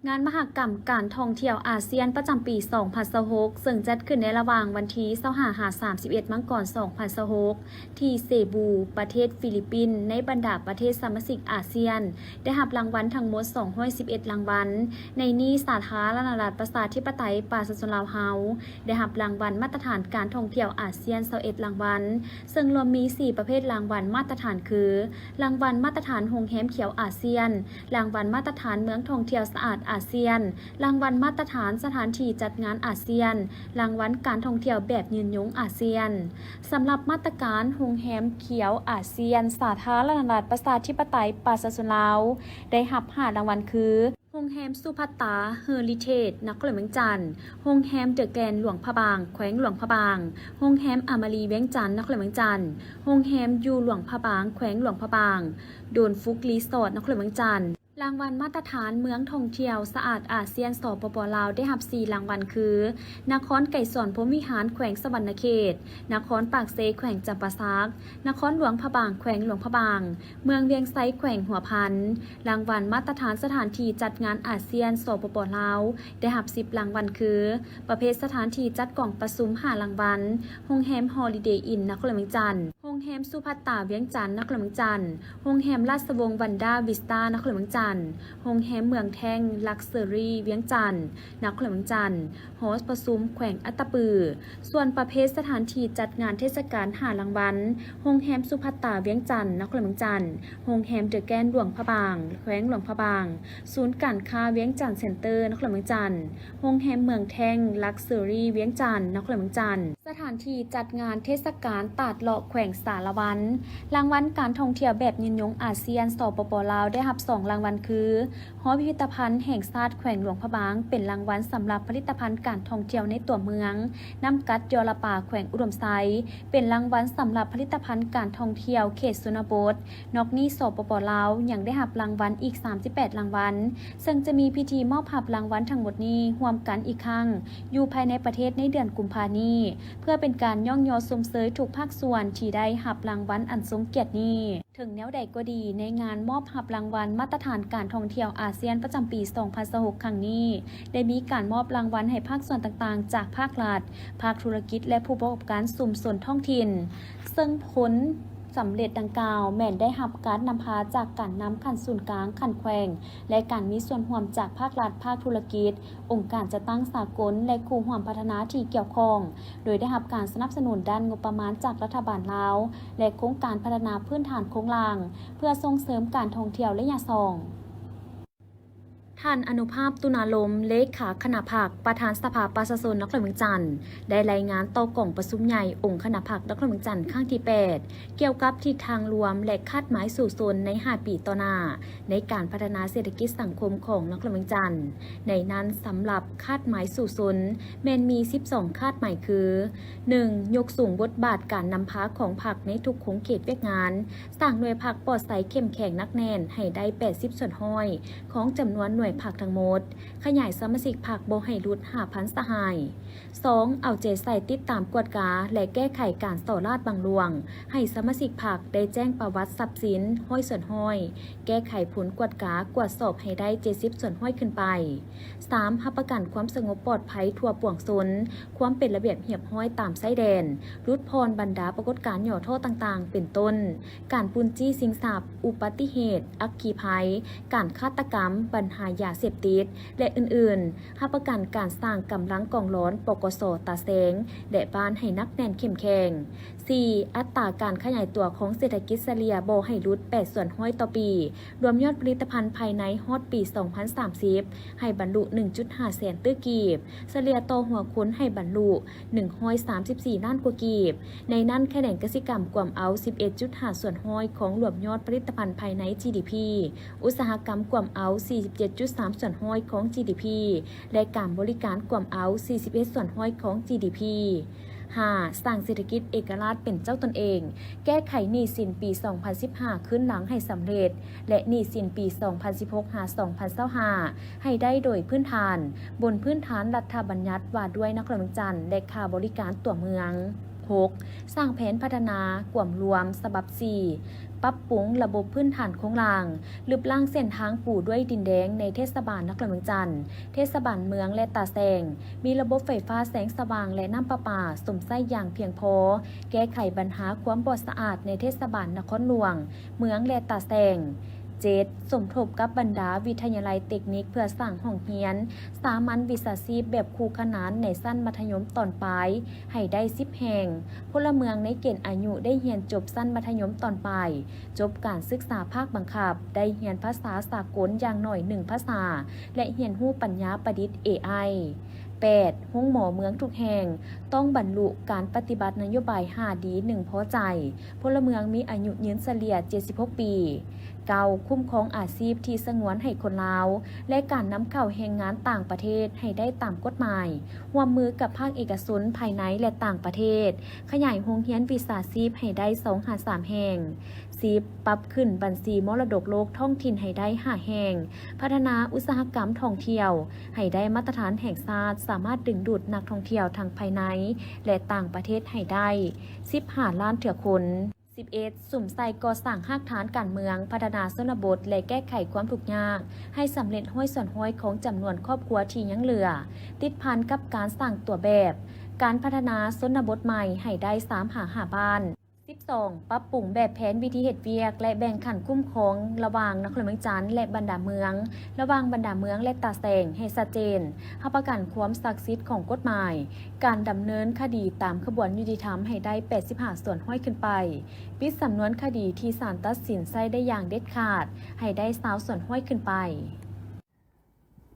งานมหกรรมการท่องเที่ยวอาเซียนประจำปี 2026 ซึ่งจัดขึ้นในระหว่างวันที่25-31 มังกร 2026 ที่เซบู ประเทศฟิลิปปินส์ในบรรดาประเทศสมาชิกอาเซียน ได้รับรางวัลทั้งหมด 211 รางวัล ในนี้สาธารณรัฐประชาธิปไตยปราศจากลาวเฮาได้รับรางวัลมาตรฐานการท่องเที่ยวอาเซียน 21 รางวัล ซึ่งรวมมี 4 ประเภทรางวัลมาตรฐานคือ รางวัลมาตรฐานโรงแรมเขียวอาเซียน รางวัลมาตรฐานเมืองท่องเที่ยวสะอาดอาเซียน รางวัลมาตรฐานสถานที่จัดงานอาเซียน รางวัลการท่องเที่ยวแบบยืนยงอาเซียน สำหรับมาตรการโรงแรมเขียวอาเซียน สาธารณรัฐประชาธิปไตยปราศจากลาวได้รับ5รางวัลคือโรงแรมสุภัตตาเฮอริเทจนครหลวงเวียงจันทน์โรงแรมเดอะแกรนด์หลวงพระบางแขวงหลวงพระบางโรงแรมอมารีเวียงจันทน์นครหลวงเวียงจันทน์โรงแรมยูหลวงพระบางแขวงหลวงพระบางโดนฟุกรีสอร์ทนครหลวงเวียงจันทน์รางวัลมาตรฐานเมืองท่องเที่ยวสะอาดอาเซียนสปป.ลาวได้รับ4รางวัลคือนครไก่สอนพรหมวิหารแขวงสวรรณเขตนครปากเซแขวงจำปาสักนครหลวงพระบางแขวงหลวงพระบางเมืองเวียงไซแขวงหัวพันรางวัลมาตรฐานสถานที่จัดงานอาเซียนสปป.ลาวได้รับ10รางวัลคือประเภทสถานที่จัดกล่องประชุม5รางวัลโรงแรมฮอลิเดย์อินนครหลวงเวียงจันทน์โรงแรมสุภัตตาเวียงจันทน์นครหลวงเวียงจันทน์โรงแรมราชวงศ์วันด้าวิสตานครหลวงเวียงจันทน์โรงแรมเมืองแท่งลักเซอรี่เวียงจันทน์นครหลวงเวียงจันทน์โฮสประชุมแขวงอัตตปือส่วนประเภทสถานที่จัดงานเทศกาล5รางวัลโรงแรมสุภัตตาเวียงจันทน์นครหลวงเวียงจันทน์โรงแรมเดอะแกรนด์หลวงพระบางแขวงหลวงพระบางศูนย์การค้าเวียงจันทน์เซ็นเตอร์นครหลวงเวียงจันทน์โรงแรมเมืองแท่งลักเซอรี่เวียงจันทน์นครหลวงเวียงจันทน์สถานที่จัดงานเทศกาลตาดเลาะแขวงสารวันรางวัลการท่องเที่ยวแบบยืนยงอาเซียนสปป.ลาวได้รับ2รางวัลคือหอพิพิธภัณฑ์แห่งชาติแขวงหลวงพระบางเป็นรางวัลสำหรับผลิตภัณฑ์การท่องเที่ยวในตัวเมืองน้ำกัดยอละป่าแขวงอุดมไซเป็นรางวัลสำหรับผลิตภัณฑ์การท่องเที่ยวเขตชนบทนอกนี้สปป.ลาวยังได้รับรางวัลอีก38รางวัลซึ่งจะมีพิธีมอบรางวัลทั้งหมดนี้รวมกันอีกครั้งอยู่ภายในประเทศในเดือนกุมภาพันธ์นี้เพื่อเป็นการย่องยอชมเชยทุกภาคส่วนที่ได้รับรางวัลอันทรงเกียรตินี้ถึงแนวใดก็ดีในงานมอบรางวัลมาตรฐานการท่องเที่ยวอาเซียนประจำปี 2026 ครั้งนี้ได้มีการมอบรางวัลให้ภาคส่วนต่างๆจากภาครัฐภาคธุรกิจและผู้ประกอบการชุมชนท้องถิ่นซึ่งผลสำเร็จดังกล่าวแม่นได้รับการนำพาจากการนำขันศูนย์กลางขันแขวงและการมีส่วนร่วมจากภาครัฐภาคธุรกิจองค์การจัดตั้งสากลและคู่ร่วมพัฒนาที่เกี่ยวข้องโดยได้รับการสนับสนุนด้านงบประมาณจากรัฐบาลลาวและโครงการพัฒนาพื้นฐานโครงล่างเพื่อส่งเสริมการท่องเที่ยวระยะสองท่านอนุภาพตุนาลมเลขาคณะผักประธานสภาประชาชนนครหลวงจันทน์ได้รายงานต่อกล่องประชุมใหญ่องค์คณะผักนครหลวงจันทน์ครั้งที่8เกี่ยวกับทิศทางรวมและคาดหมายสู่โซนใน5ปีต่อหน้าในการพัฒนาเศรษฐกิจสังคมของนครหลวงจันทน์ในนั้นสำหรับคาดหมายสู่โซนแม้นมี12คาดหมายคือ 1. ยกสูงบทบาทการนำพาของผักในทุกโครงเขตเวียกงานสร้างหน่วยผักปลอดใสเข้มแข็งนักแน่นให้ได้80ส่วนห้อยของจำนวนหน่วยผักทั้งหมดขยายสมาชิกผักบ่ให้หลุด 5,000 สหาย 2. เอาใจใส่ติดตามกวดกาและแก้ไขการต่อลาดบางหลวงให้สมาชิกผักได้แจ้งประวัติทรัพย์สินห้อยส่วนห้อยแก้ไขผลกวดกากวดสอบให้ได้70ส่วนห้อยขึ้นไป 3. รับประกันความสงบปลอดภัยทั่วปวงชนความเป็นระเบียบเรียบร้อยตามชายแดนรุดพรบรรดาปรากฏการณ์หย่อโทษต่างๆเป็นต้นการปุ้นจี้ชิงทรัพย์อุบัติเหตุอัคคีภัยการฆาตกรรมปัญหายาเสพติดและอื่นๆรับประกันการสร้างกำลังกองร้อนปกส.ตาแสงและบ้านให้นักแน่นเข้มแข็ง 4. อัตราการขยายตัวของเศรษฐกิจเฉลี่ยบ่ให้หลุด8ส่วนห้อยต่อปีรวมยอดผลิตภัณฑ์ภายในฮอดปี 2030 ให้บรรลุ 1.5 แสนตื้อกีบเฉลี่ยต่อหัวคนให้บรรลุ134ล้านกว่ากีบในนั้นแขนงกสิกรรมกวมเอา 11.5 ส่วนห้อยของรวมยอดผลิตภัณฑ์ภายใน GDP อุตสาหกรรมกวมเอา 47.3 ส่วนห้อยของ GDP และการบริการกวมเอา 41 ส่วนห้อยของ GDP 5. สร้างเศรษฐกิจเอกราชเป็นเจ้าตนเองแก้ไขหนี้สินปี 2015 ขึ้นหลังให้สำเร็จและหนี้สินปี 2016-2025 ให้ได้โดยพื้นฐานบนพื้นฐานรัฐบัญญัติว่าด้วยนครหลวงจันทน์และค่าบริการตัวเมือง 6. สร้างแผนพัฒนากลุ่มรวมฉบับ 4 ปรับปรุงระบบพื้นฐานโครงสร้างลึบล่างเส้นทางปูด้วยดินแดงในเทศบาลนครเมืองจันทร์เทศบาลเมืองและตาแสงมีระบบไฟฟ้าแสงสว่างและน้ำประปาสมใส่อย่างเพียงพอแก้ไขปัญหาความบ่สะอาดในเทศบาลนครหลวงเมืองและตาแสงสมทบกับบรรดาวิทยาลัยเทคนิคเพื่อสร้างห้องเรียนสามัญวิชาชีพแบบคู่ขนานในชั้นมัธยมตอนปลายให้ได้10แห่งพลเมืองในเกณฑ์อายุได้เรียนจบชั้นมัธยมตอนปลายจบการศึกษาภาคบังคับได้เรียนภาษาสากลอย่างน้อย1ภาษาและเรียนรู้ปัญญาประดิษฐ์ AI 8. ห้องหมอเมืองทุกแห่งต้องบรรลุการปฏิบัตินโยบาย 5D 1 พอใจพลเมืองมีอายุยืนเฉลี่ย76 ปีคุ้มครองอาชีพที่สงวนให้คนลาวและการนำเข้าแรงงานต่างประเทศให้ได้ตามกฎหมายร่วมมือกับภาคเอกชนภายในและต่างประเทศขยายโรงเรียนวิชาชีพให้ได้2-3แห่ง10ปรับขึ้นบัญชีมรดกโลกท้องถิ่นให้ได้5แห่งพัฒนาอุตสาหกรรมท่องเที่ยวให้ได้มาตรฐานแห่งชาติสามารถดึงดูดนักท่องเที่ยวทั้งภายในและต่างประเทศให้ได้15ล้านเถื่อคน11สุ่มใส่ก่อสร้างรากฐานการเมืองพัฒนาชนบทและแก้ไขความทุกข์ยากให้สำเร็จห้อยส่วนห้อยของจำนวนครอบครัวที่ยังเหลือติดพันกับการสร้างตัวแบบการพัฒนาชนบทใหม่ให้ได้3-5บ้าน12ปรับปรุงแบบแผนวิธีเฮ็ดเวียกและแบ่งขันคุ้มครองระหว่างนครเมืองจันทร์และบรรดาเมืองระหว่างบรรดาเมืองและตาแสงให้ชัดเจนรับประกันความศักดิ์สิทธิ์ของกฎหมายการดำเนินคดีตามขบวนยุติธรรมให้ได้85ส่วนห้อยขึ้นไปปิดสำนวนคดีที่ศาลตัดสินใช้ได้อย่างเด็ดขาดให้ได้20ส่วนห้อยขึ้นไป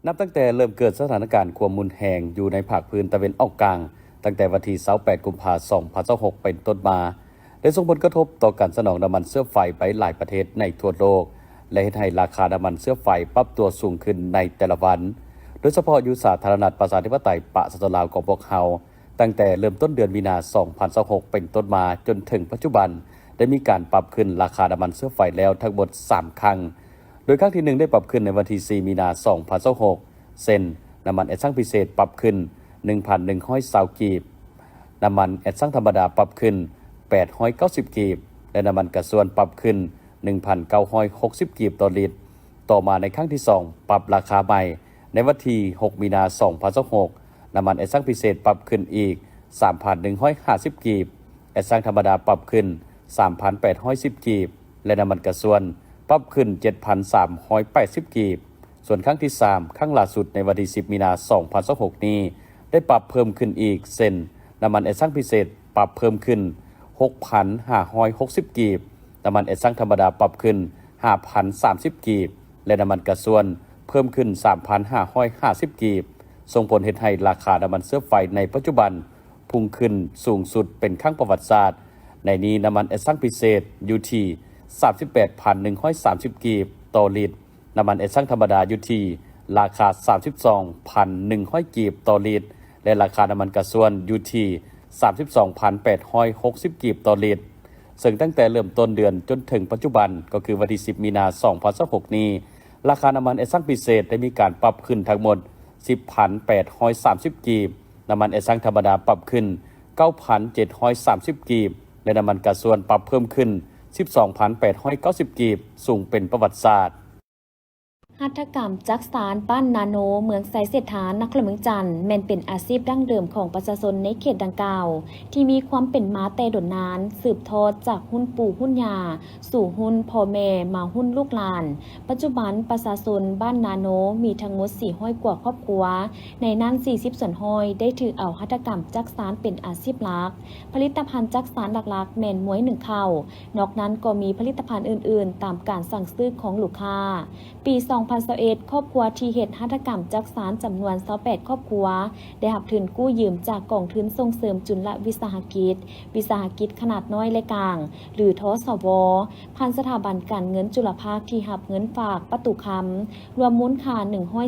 นับตั้งแต่เริ่มเกิดสถานการณ์ความรุนแรงอยู่ในภาคพื้นตะวันออกกลางตั้งแต่วันที่28กุมภาพันธ์2026เป็นต้นมาได้ส่งผลกระทบต่อการสนองน้ำมันเชื้อไฟไปหลายประเทศในทั่วโลกและเฮ็ดให้ราคาน้ำมันเชื้อไฟปรับตัวสูงขึ้นในแต่ละวันโดยเฉพาะอยู่สาธารณรัฐประชาธิปไตยประชาชนลาวของพวกเราตั้งแต่เริ่มต้นเดือนมีนาคม2026เป็นต้นมาจนถึงปัจจุบันได้มีการปรับขึ้นราคาน้ำมันเชื้อไฟแล้วทั้งหมด3ครั้งโดยครั้งที่1ได้ปรับขึ้นในวันที่4มีนาคม2026เซนน้ำมันแอสซังพิเศษปรับขึ้น 1,120 กีบน้ำมันแอสซังธรรมดาปรับขึ้น890 กีบและน้ำมันกระส่วนปรับขึ้น 1,960 กีบต่อลิตรต่อมาในครั้งที่2ปรับราคาใหม่ในวันที่6มีนาคม2026น้ำมันแอสซังพิเศษปรับขึ้นอีก 3,150 กีบแอสซังธรรมดาปรับขึ้น 3,810 กีบและน้ำมันกระส่วนปรับขึ้น 7,380 กีบส่วนครั้งที่3ครั้งล่าสุดในวันที่10มีนาคม2026นี้ได้ปรับเพิ่มขึ้นอีกเซนน้ำมันแอสซังพิเศษปรับเพิ่มขึ้น 6,560 กีบน้ำมันแอสซังธรรมดาปรับขึ้น 5,030 กีบและน้ำมันกระส่วนเพิ่มขึ้น 3,550 กีบส่งผลให้ราคาน้ำมันเชื้อไฟในปัจจุบันพุ่งขึ้นสูงสุดเป็นครั้งประวัติศาสตร์ในนี้น้ำมันแอสซังพิเศษอยู่ที่ 38,130 กีบต่อลิตรน้ำมันแอสซังธรรมดาอยู่ที่ราคา 32,100 กีบต่อลิตรและราคาน้ำมันกระส่วนอยู่ที่32,860 กีบต่อลิตรซึ่งตั้งแต่เริ่มต้นเดือนจนถึงปัจจุบันก็คือวันที่10มีนาคม2026นี้ราคาน้ำมันแอสซังพิเศษได้มีการปรับขึ้นทั้งหมด 10,830 กีบน้ำมันแอสซังธรรมดาปรับขึ้น 9,730 กีบและน้ำมันกระส่วนปรับเพิ่มขึ้น 12,890 กีบสูงเป็นประวัติศาสตร์หัตถกรรมจักสานปั้นนาโนเมืองไซเศรษฐานนครเมืองจันทร์แม่นเป็นอาชีพดั้งเดิมของประชาชนในเขตดังกล่าวที่มีความเป็นมาแต่ดนนานสืบทอดจากหุ้นปู่หุ้นยาสู่หุ้นพ่อแม่มาหุ้นลูกหลานปัจจุบันประชาชนบ้านนาโนมีทั้งหมด400กว่าครอบครัวในนั้น40ส่วนห้อยได้ถือเอาหัตถกรรมจักสานเป็นอาชีพหลักผลิตภัณฑ์จักสานหลักๆแม่นม้วย1ข้าวนอกนั้นก็มีผลิตภัณฑ์อื่นๆตามการสั่งซื้อของลูกค้าปี2021ครอบครัวที่เฮ็ดหัตถกรรมจักสานจำนวน28ครอบครัวได้รับทุนกู้ยืมจากกองทุนส่งเสริมจุลวิสาหกิจขนาดน้อยและกลางหรือทสวผ่านสถาบันการเงินจุลภาคที่รับเงินฝากประตูคำรวมมูลค่า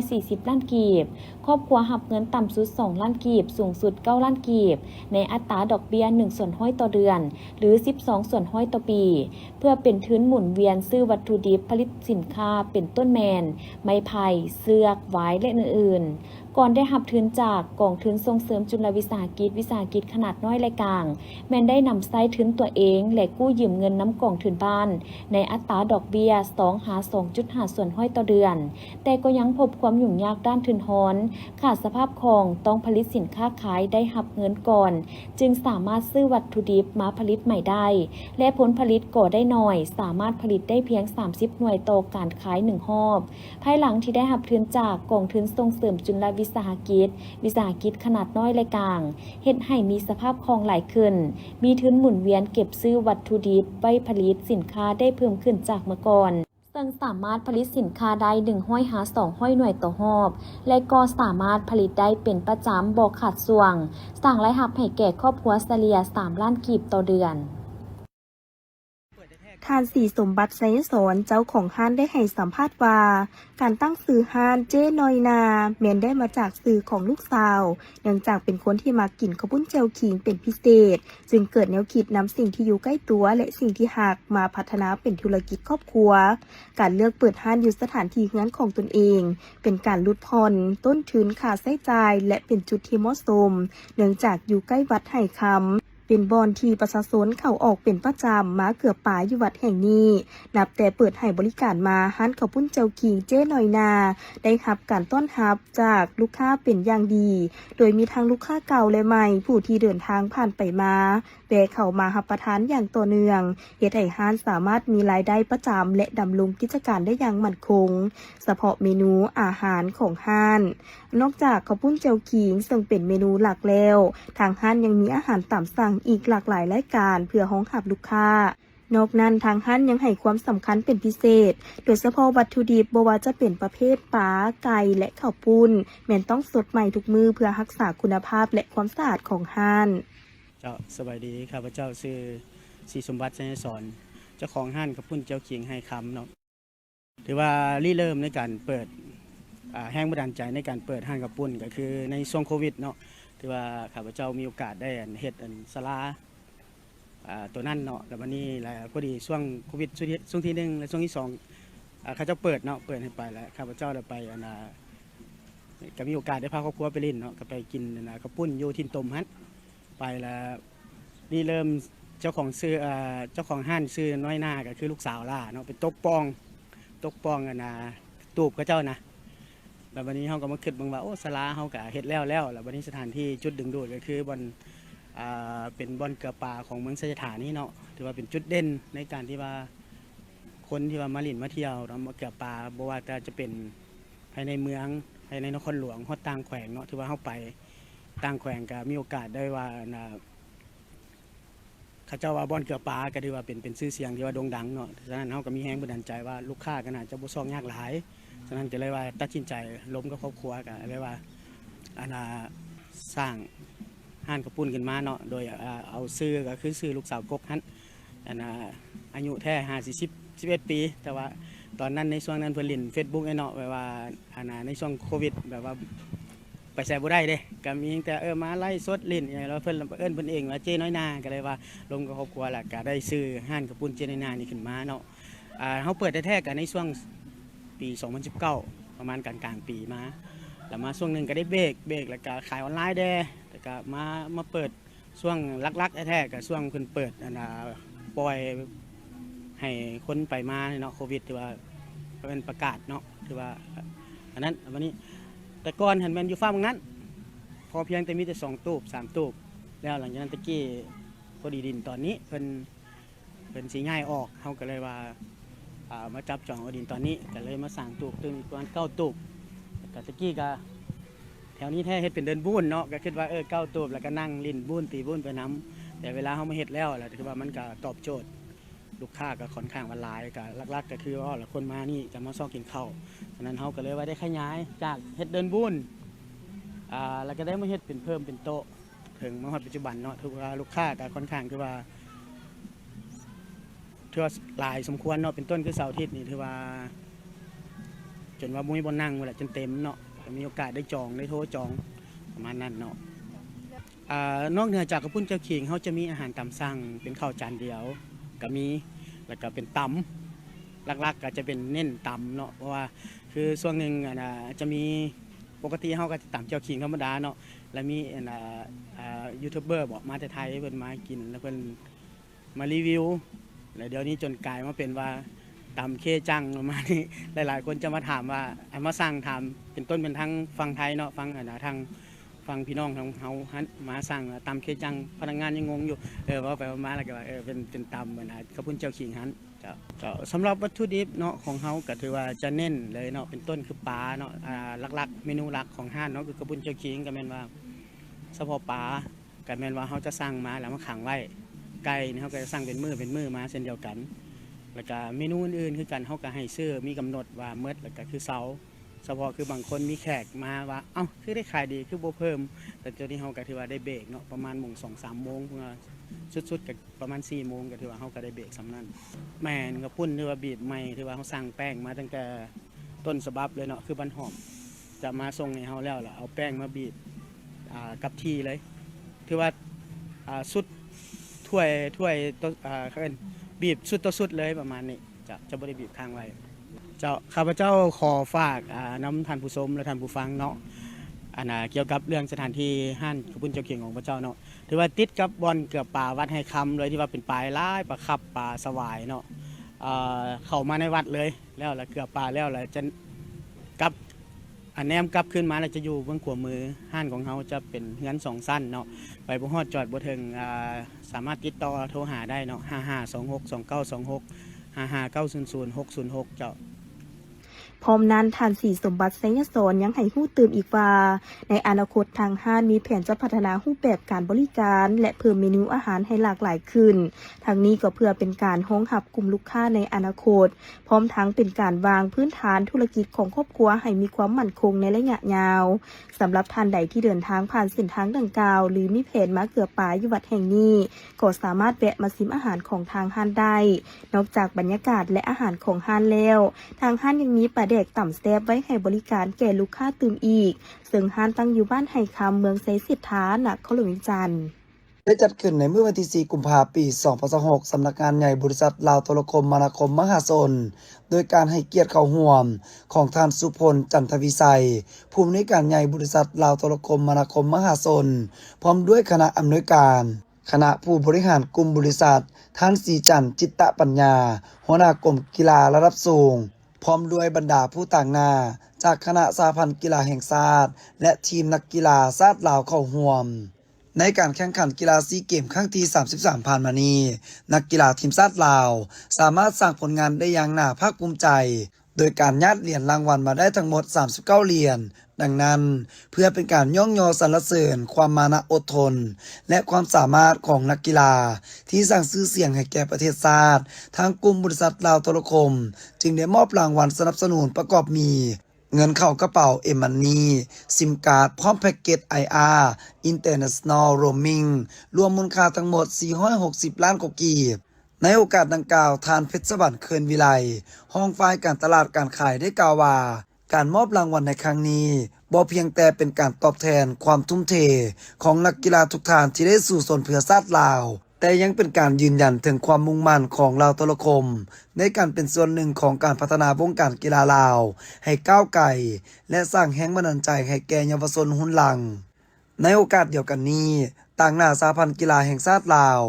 140ล้านกีบครอบครัวรับเงินต่ำสุด2ล้านกีบสูงสุด9ล้านกีบในอัตราดอกเบี้ย1ส่วนห้อยต่อเดือนหรือ12ส่วนห้อยต่อปีเพื่อเป็นทุนหมุนเวียนซื้อวัตถุดิบผลิตสินค้าเป็นต้นแมนไม้ไผ่เสือกหวายและอื่นๆ ก่อนได้รับทุนจากกองทุนส่งเสริมจุลวิสาหกิจขนาดน้อยและกลางแม้นได้นำใช้ทุนตัวเองและกู้ยืมเงินน้ำกองทุนบ้านในอัตราดอกเบี้ย 2.5 ส่วนห้อยต่อเดือนแต่ก็ยังพบความยุ่งยากด้านทุนฮ้อนขาดสภาพคล่องต้องผลิตสินค้าขายได้รับเงินก่อนจึงสามารถซื้อวัตถุดิบมาผลิตใหม่ได้และผลผลิตก็ได้น้อยสามารถผลิตได้เพียง30หน่วยต่อการขาย1รอบภายหลังที่ได้รับทุนจากกองทุนส่งเสริมจุลวิสาหกิจขนาดน้อยและกลางเฮ็ดให้มีสภาพคล่องหลายขึ้นมีทุนหมุนเวียนเก็บซื้อวัตถุดิบไว้ผลิตสินค้าได้เพิ่มขึ้นจากเมื่อก่อนซึ่งสามารถผลิตสินค้าได้100หา200หน่วยต่อรอบและก็สามารถผลิตได้เป็นประจำบ่ขาดส่วงสร้างรายรับให้แก่ครอบครัวเฉลี่ย3ล้านกีบต่อเดือนทานสีสมบัติไสยสอนเจ้าของห้านได้ให้สัมภาษณ์ว่าการตั้งสื่อห้านเจ้น้อยนาแม้นได้มาจากสื่อของลูกสาวเนื่องจากเป็นคนที่มากินข้าวปุ้นเจียวขิงเป็นพิเศษจึงเกิดแนวคิดนำสิ่งที่อยู่ใกล้ตัวและสิ่งที่หักมาพัฒนาเป็นธุรกิจครอบครัวการเลือกเปิดห้านอยู่สถานที่งานของตนเองเป็นการลดผ่อนต้นทุนค่าใช้จ่ายและเป็นจุดที่เหมาะสมเนื่องจากอยู่ใกล้วัดไหคำเป็นบอนที่ประชาชนเข้าออกเป็นประจำมาเกือบปลายอยู่วัดแห่งนี้นับแต่เปิดให้บริการมาห้านข้าวปุ้นเจ้าขิงเจ้น้อยนาได้รับการต้อนรับจากลูกค้าเป็นอย่างดีโดยมีทั้งลูกค้าเก่าและใหม่ผู้ที่เดินทางผ่านไปมาแวะเข้ามารับประทานอย่างต่อเนื่องเฮ็ดให้ห้านสามารถมีรายได้ประจำและดำรงกิจการได้อย่างมั่นคงเฉพาะเมนูอาหารของห้านนอกจากข้าวปุ้นเจ้าขิงซึ่งเป็นเมนูหลักแล้วทางห้านยังมีอาหารตามสั่งอีกหลากหลายรายการเพื่อรองรับลูกค้านอกนั้นทางห้านยังให้ความสำคัญเป็นพิเศษโดยเฉพาะวัตถุดิบบ่ว่าจะเป็นประเภทปลาไก่และข้าวปุ้นแม่นต้องสดใหม่ทุกมื้อเพื่อรักษาคุณภาพและความสะอาดของห้านเจ้าสบายดีข้าพเจ้าชื่อศรีสมบัติไสยสอนเจ้าของห้านข้าวปุ้นเจ้าขิงไหคำเนาะถือว่าริเริ่มในการเปิดแรงบันดาลใจในการเปิดห้านข้าวปุ้นก็คือในช่วงโควิดเนาะถือว่าข้าพเจ้ามีโอกาสได้เฮ็ดศาลาตัวนั้นเนาะแล้ววันนี้แหละพอดีช่วงโควิดช่วงที่1และช่วงที่2เขาเจ้าเปิดเนาะเปิดให้ไปแล้วข้าพเจ้าได้ไปก็มีโอกาสได้พาครอบครัวไปเล่นเนาะก็ไปกินข้าวปุ้นอยู่ทินตมฮั่นไปแล้วนี่เริ่มเจ้าของห้านซื้อน้อยหน้าก็คือลูกสาวล่าเนาะเป็นตกปองตูบกับเจ้านะแล้ววันนี้เฮาก็มาคิดเบิ่งว่าโอ้ศาลาเฮาก็เฮ็ดแล้วแล้ววันนี้สถานที่จุดดึงดูดก็คือบ่อนเป็นบ่อนเกลือปลาของเมืองไสยฐานนี่เนาะถือว่าเป็นจุดเด่นในการที่ว่าคนที่ว่ามาเล่นมาเที่ยวเนาะมาเกลือปลาบ่ว่าจะเป็นภายในเมืองภายในนครหลวงฮอดต่างแขวงเนาะถือว่าเฮาไปต่างแขวงก็มีโอกาสได้ว่าเขาเจ้าว่าบ่อนเกลือปลาก็ถือว่าเป็นชื่อเสียงที่ว่าโด่งดังเนาะฉะนั้นเฮาก็มีแรงบันดาลใจว่าลูกค้าก็น่าจะบ่ซอกยากหลายฉะนั้นก็เลยว่าตัดสินใจล้มกับครอบครัวก็เลยว่าสร้างห้านข้าวปุ้นขึ้นมาเนาะโดยเอาซื้อก็คือซื้อลูกสาวกกฮั่นอายุแท้11 ปีแต่ว่าตอนนั้นในช่วงนั้นเพิ่นเล่น Facebook เนาะแบบว่าในช่วงโควิดแบบว่าไปใส่บ่ได้เด้ก็มีแต่มาไล่สดเล่นอย่างแล้วเพิ่นเอิ้นเพิ่นเองว่าเจ้น้อยนาก็เลยว่าลงกับครอบครัวแล้วก็ได้ซื้อห้านข้าวปุ้นเจ้น้อยนานี่ขึ้นมาเนาะเฮาเปิดแท้ๆกันในช่วงปี2019ประมาณกลางๆปีมาแล้วมาช่วงนึงก็ได้เบรกแล้วก็ขายออนไลน์ได้แต่ก็มาเปิดช่วงลักๆแท้ๆก็ช่วงเพิ่นเปิดปล่อยให้คนไปมาเนาะโควิดที่ว่าเป็นประกาศเนาะที่ว่าอันนั้นวันนี้แต่ก่อนเห็นมันอยู่ฟาร์มนั้นพอเพียงแต่มีแต่2ตูบ3ตูบแล้วหลังจากนั้นตะกี้พอดีดินตอนนี้เพิ่นสิง่ายออกเฮาก็เลยว่ามาจับจองเอาดินตอนนี้ก็เลยมาสร้างตูบอีกประมาณ9ตูบก็ตะกี้ก็แถวนี้แท้เฮ็ดเป็นเดินบุญเนาะก็คิดว่า9ตูบแล้วก็นั่งลิ้นบุญตีบุญไปน้ำแต่เวลาเฮามาเฮ็ดแล้วล่ะถือว่ามันก็ตอบโจทย์ลูกค้าก็ค่อนข้างว่าหลายก็หลักๆก็คือว่าละคนมานี่จะมาซอกกินข้าวฉะนั้นเฮาก็เลยว่าได้ขยายจากเฮ็ดเดินบุญแล้วก็ได้มาเฮ็ดเป็นเพิ่มเป็นโต๊ะถึงมาฮอดปัจจุบันเนาะถือว่าลูกค้าก็ค่อนข้างคือว่าหลายสมควรเนาะเป็นต้นคือเสาร์อาทิตย์นี่ถือว่าจนว่ามุ้ยบ่นั่งเวลาจนเต็มเนาะมีโอกาสได้จองได้โทรจองประมาณนั้นเนาะนอกเหนือจากข้าวปุ้นเจ้าขิงเขาจะมีอาหารตามสั่งเป็นข้าวจานเดียวก็มีแล้วก็เป็นตำหลักๆก็จะเป็นเน้นตำเนาะเพราะว่าคือช่วงหนึ่งจะมี ปกติเฮาก็ตำเจียวขิงธรรมดาเนาะแล้วมียูทูบเบอร์บอกมาแต่ไทยเพิ่นมากินแล้วเพิ่นมารีวิวแล้วเดี๋ยวนี้จนกลายมาเป็นว่าตำเคจังประมาณนี้หลายๆคนจะมาถามว่ามาสั่งถามเป็นต้นเป็นทั้งฟังไทยเนาะฟังทางฟังพี่น้องทางเฮามาสั่งตำเคจังพนักงานยังงงอยู่ว่าไปมาแล้วก็ว่าเป็นตำเหมือนข้าวปุ้นเจียวขิงหันเจ้าสำหรับวัตถุดิบเนาะของเฮาก็ถือว่าจะเน้นเลยเนาะเป็นต้นคือปลาเนาะหลักๆเมนูหลักของห้านเนาะคือข้าวปุ้นเจียวขิงก็แม่นว่าเฉพาะปลาก็แม่นว่าเฮาจะสั่งมาแล้วมาขังไว้ไก่นี่เฮาก็จะสั่งเป็นมื้อมาเช่นเดียวกันแล้วก็เมนูอื่นๆคือกันเฮาก็ให้ซื้อมีกำหนดว่าเมื่อแล้วก็คือเสาร์เฉพาะคือบางคนมีแขกมาว่าเอ้าคือได้ขายดีคือบ่เพิ่มแต่เดี๋ยวนี้เฮาก็ถือว่าได้เบรกเนาะประมาณ 2-3 โมงเพื่อสุดๆก็ประมาณ 4 โมงก็ถือว่าเฮาก็ได้เบรกสำนั้นแม่นก็ปุ้นถือว่าบีบใหม่ถือว่าเฮาสั่งแป้งมาตั้งแต่ต้นฉบับเลยเนาะคือบันหอมจะมาส่งให้เฮาแล้วล่ะเอาแป้งมาบีบกับที่เลยถือว่าสุดถ้วยเขาเอิ้นบีบสุดต่อสุดเลยประมาณนี้จะบ่ได้บีบค้างไว้เจ้าข้าพเจ้าขอฝากน้ำท่านผู้ชมและท่านผู้ฟังเนาะเกี่ยวกับเรื่องสถานที่ห้านข้าวปุ้นเจียวขิงของพระเจ้าเนาะถือว่าติดกับบอนเกือบป่าวัดให้คำเลยที่ว่าเป็นปลายล้ายปลาขับปลาสวายเนาะเข้ามาในวัดเลยแล้วละเกือบป่าแล้วละจะกลับแนมกลับขึ้นมาแล้วจะอยู่เบื้องขวามือห้านของเขาจะเป็นเฮือน2 สั้นเนาะไปบ่ฮอดจอดบ่ถึงสามารถติดต่อโทรหาได้เนาะ55262926 55900606เจ้าพร้อมนั้นท่านสีสมบัติไสยศรยังให้ฮู้ตื่มอีกว่าในอนาคตทางห้านมีแผนจะพัฒนารูปแบบการบริการและเพิ่มเมนูอาหารให้หลากหลายขึ้นทางนี้ก็เพื่อเป็นการรองรับกลุ่มลูกค้าในอนาคตพร้อมทั้งเป็นการวางพื้นฐานธุรกิจของครอบครัวให้มีความมั่นคงในระยะยาวสำหรับท่านใดที่เดินทางผ่านเส้นทางดังกล่าวหรือมีแผนมาเกือบป่าอยู่วัดแห่งนี้ก็สามารถแวะมาชิมอาหารของทางห้านได้นอกจากบรรยากาศและอาหารของห้านแล้วทางห้านยังมีปลาแดกต่ำแซ่บไว้ให้บริการแก่ลูกค้าตื่มอีกซึ่งห้านตั้งอยู่บ้านไห่คำเมืองไซสิทธา นครหลวงจันทร์ได้จัดขึ้นในเมื่อวันที่ 4 กุมภาพันธ์ ปี 2026 สำนักงานใหญ่บริษัทลาวโทรคมนาคมมหาชนโดยการให้เกียรติเข้าร่วมของท่านสุพลจันทวิสัยผู้อำนวยการใหญ่บริษัทลาวโทรคมนาคมมหาชนพร้อมด้วยคณะอำนวยการคณะผู้บริหารกลุ่มบริษัทท่านสีจันทร์จิตตปัญญาหัวหน้ากรมกีฬาระดับสูงพร้อมด้วยบรรดาผู้ต่างหน้าจากคณะสหพันธ์กีฬาแห่งชาติและทีมนักกีฬาชาติลาวเข้าร่วมในการแข่งขันกีฬาซีเกมครั้งที่ 33 ผ่านมานี้นักกีฬาทีมชาติลาวสามารถสร้างผลงานได้อย่างน่าภาคภูมิใจโดยการยัดเหรียญรางวัลมาได้ทั้งหมด 39 เหรียญดังนั้นเพื่อเป็นการย่องยอสรรเสริญความมานะอดทนและความสามารถของนักกีฬาที่สร้างชื่อเสียงให้แก่ประเทศชาติทางกลุ่มบริษัทลาวโทรคมจึงได้มอบรางวัลสนับสนุนประกอบมีเงินเข้ากระเป๋าเอมันนี่ซิมการ์ดพร้อมแพ็กเกจ IR International Roaming รวมมูลค่าทั้งหมด460 ล้านกว่ากีบในโอกาสดังกล่าวทานเพชรสวรรค์เคินวิไลห้องฝ่ายการตลาดการขายได้กล่าวว่าการมอบรางวัลในครั้งนี้บ่เพียงแต่เป็นการตอบแทนความทุ่มเทของนักกีฬาทุกท่านที่ได้สู่สนเพื่อชาติลาวแต่ยังเป็นการยืนยันถึงความมุ่งมั่นของลาวโทรคมในการเป็นส่วนหนึ่งของการพัฒนาวงการกีฬาลาวให้ก้าวไกลและสร้างแรงบันดาลใจให้แก่เยาวชนรุ่นหลังในโอกาสเดียวกันนี้ต่างหน้าสหพันธ์กีฬาแห่งชาติลาว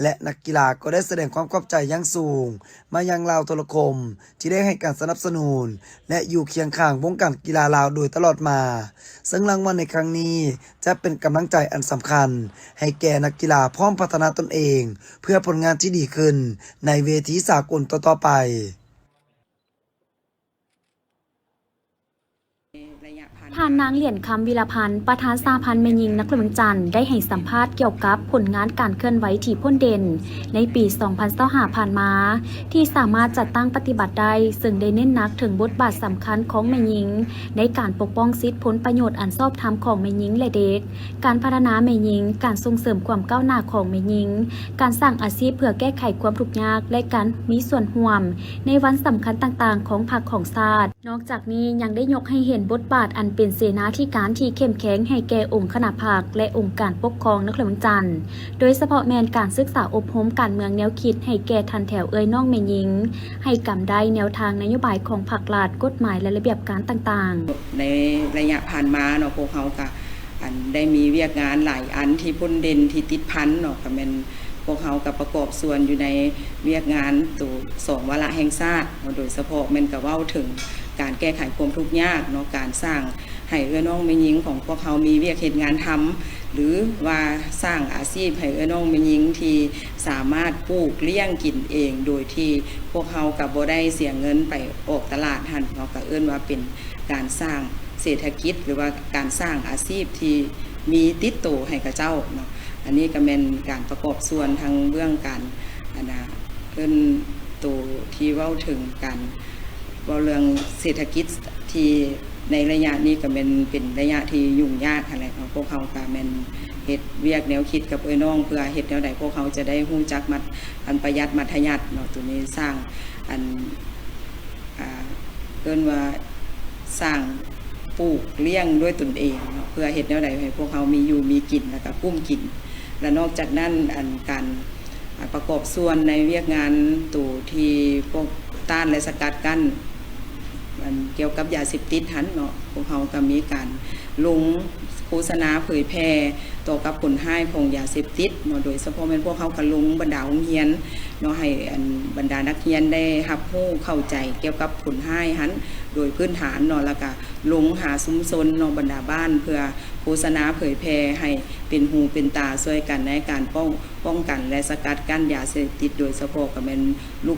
และนักกีฬาก็ได้แสดงความขอบใจอย่างสูงมายังลาวโทรคมที่ได้ให้การสนับสนุนและอยู่เคียงข้างวงการกีฬาลาวโดยตลอดมาซึ่งรางวัลในครั้งนี้จะเป็นกำลังใจอันสำคัญให้แก่นักกีฬาพร้อมพัฒนาตนเองเพื่อผลงานที่ดีขึ้นในเวทีสากลต่อๆไปท่านนางเหรียญคำวีรพันธ์ประธานสหพันธ์แม่หญิงนครหลวงจันทร์ได้ให้สัมภาษณ์เกี่ยวกับผลงานการเคลื่อนไหวที่พ้นเด่นในปี 2025 ผ่านมาที่สามารถจัดตั้งปฏิบัติได้ซึ่งได้เน้นหนักถึงบทบาทสำคัญของแม่หญิงในการปกป้องสิทธิผลประโยชน์อันชอบธรรมของแม่หญิงและเด็กการพัฒนาแม่หญิงการส่งเสริมความก้าวหน้าของแม่หญิงการสร้างอาชีพเพื่อแก้ไขความทุกข์ยากและการมีส่วนร่วมในวันสำคัญต่างๆของพรรคของชาตินอกจากนี้ยังได้ยกให้เห็นบทบาทอันเป็น เสนาธิการที่เข้มแข็งให้แก่องค์คณะภาคและองค์การปกครองนครหลวงจันทร์โดยเฉพาะแมนการศึกษาอบรมการเมืองแนวคิดให้แก่ทันแถวเอ้ยน้องแม่หญิงให้กำได้แนวทางนโยบายของภาครัฐกฎหมายและระเบียบการต่างๆในระยะผ่านมาเนาะพวกเขาก็ได้มีเวียกงานหลายอันที่พ้นเด่นที่ติดพันเนาะก็เป็นพวกเขากับประกอบส่วนอยู่ในเวียกงานตัว2วาระแห่งชาติโดยเฉพาะมันก็เว้าถึงการแก้ไขความทุกข์ยากเนาะการสร้างให้น้องแม่หญิงของพวกเขามีเวียกเหตุงานทำหรือว่าสร้างอาชีพให้น้องแม่หญิงที่สามารถปลูกเลี้ยงกินเองโดยที่พวกเขากับบ่ได้เสียเงินไปออกตลาดหันเขาก็ว่าเป็นการสร้างเศรษฐกิจหรือว่าการสร้างอาชีพที่มีติดโตให้กับเจ้าเนาะอันนี้ก็เป็นการประกอบส่วนทางเรื่องการตัวที่เว้าถึงการเว้าเรื่องเศรษฐกิจที่ในระยะนี้ก็เป็นระยะที่ยุ่งยากอะไรของพวกเขาก็เป็นเฮ็ดเวียกแนวคิดกับน้องเพื่อเฮ็ดแนวใดพวกเขาจะได้ฮู้จักประหยัดมัธยัสถ์เนาะตัวนี้สร้างว่าสร้างปลูกเลี้ยงด้วยตนเองเพื่อเฮ็ดแนวใดให้พวกเขามีอยู่มีกินแล้วก็กุ้มกินและนอกจากนั้นการประกอบส่วนในเวียกงานตู่ที่พวกต้านและสกัดกั้นเกี่ยวกับยาเสพติดหันเนาะพวกเขาก็มีการลงโฆษณาเผยแพร่ต่อกับผลให้ของยาเสพติดเนาะโดยเฉพาะเป็นพวกเขาก็ลงบรรดาโรงเรียนเนาะให้บรรดานักเรียนได้รับรู้เข้าใจเกี่ยวกับผลให้หันโดยพื้นฐานเนาะแล้วก็ลงหาซุ้มซนเนาะบรรดาบ้านเพื่อโฆษณาเผยแพร่ให้เป็นหูเป็นตาช่วยกันในการป้องกันและสกัดกั้นยาเสพติดโดยเฉพาะก็เป็น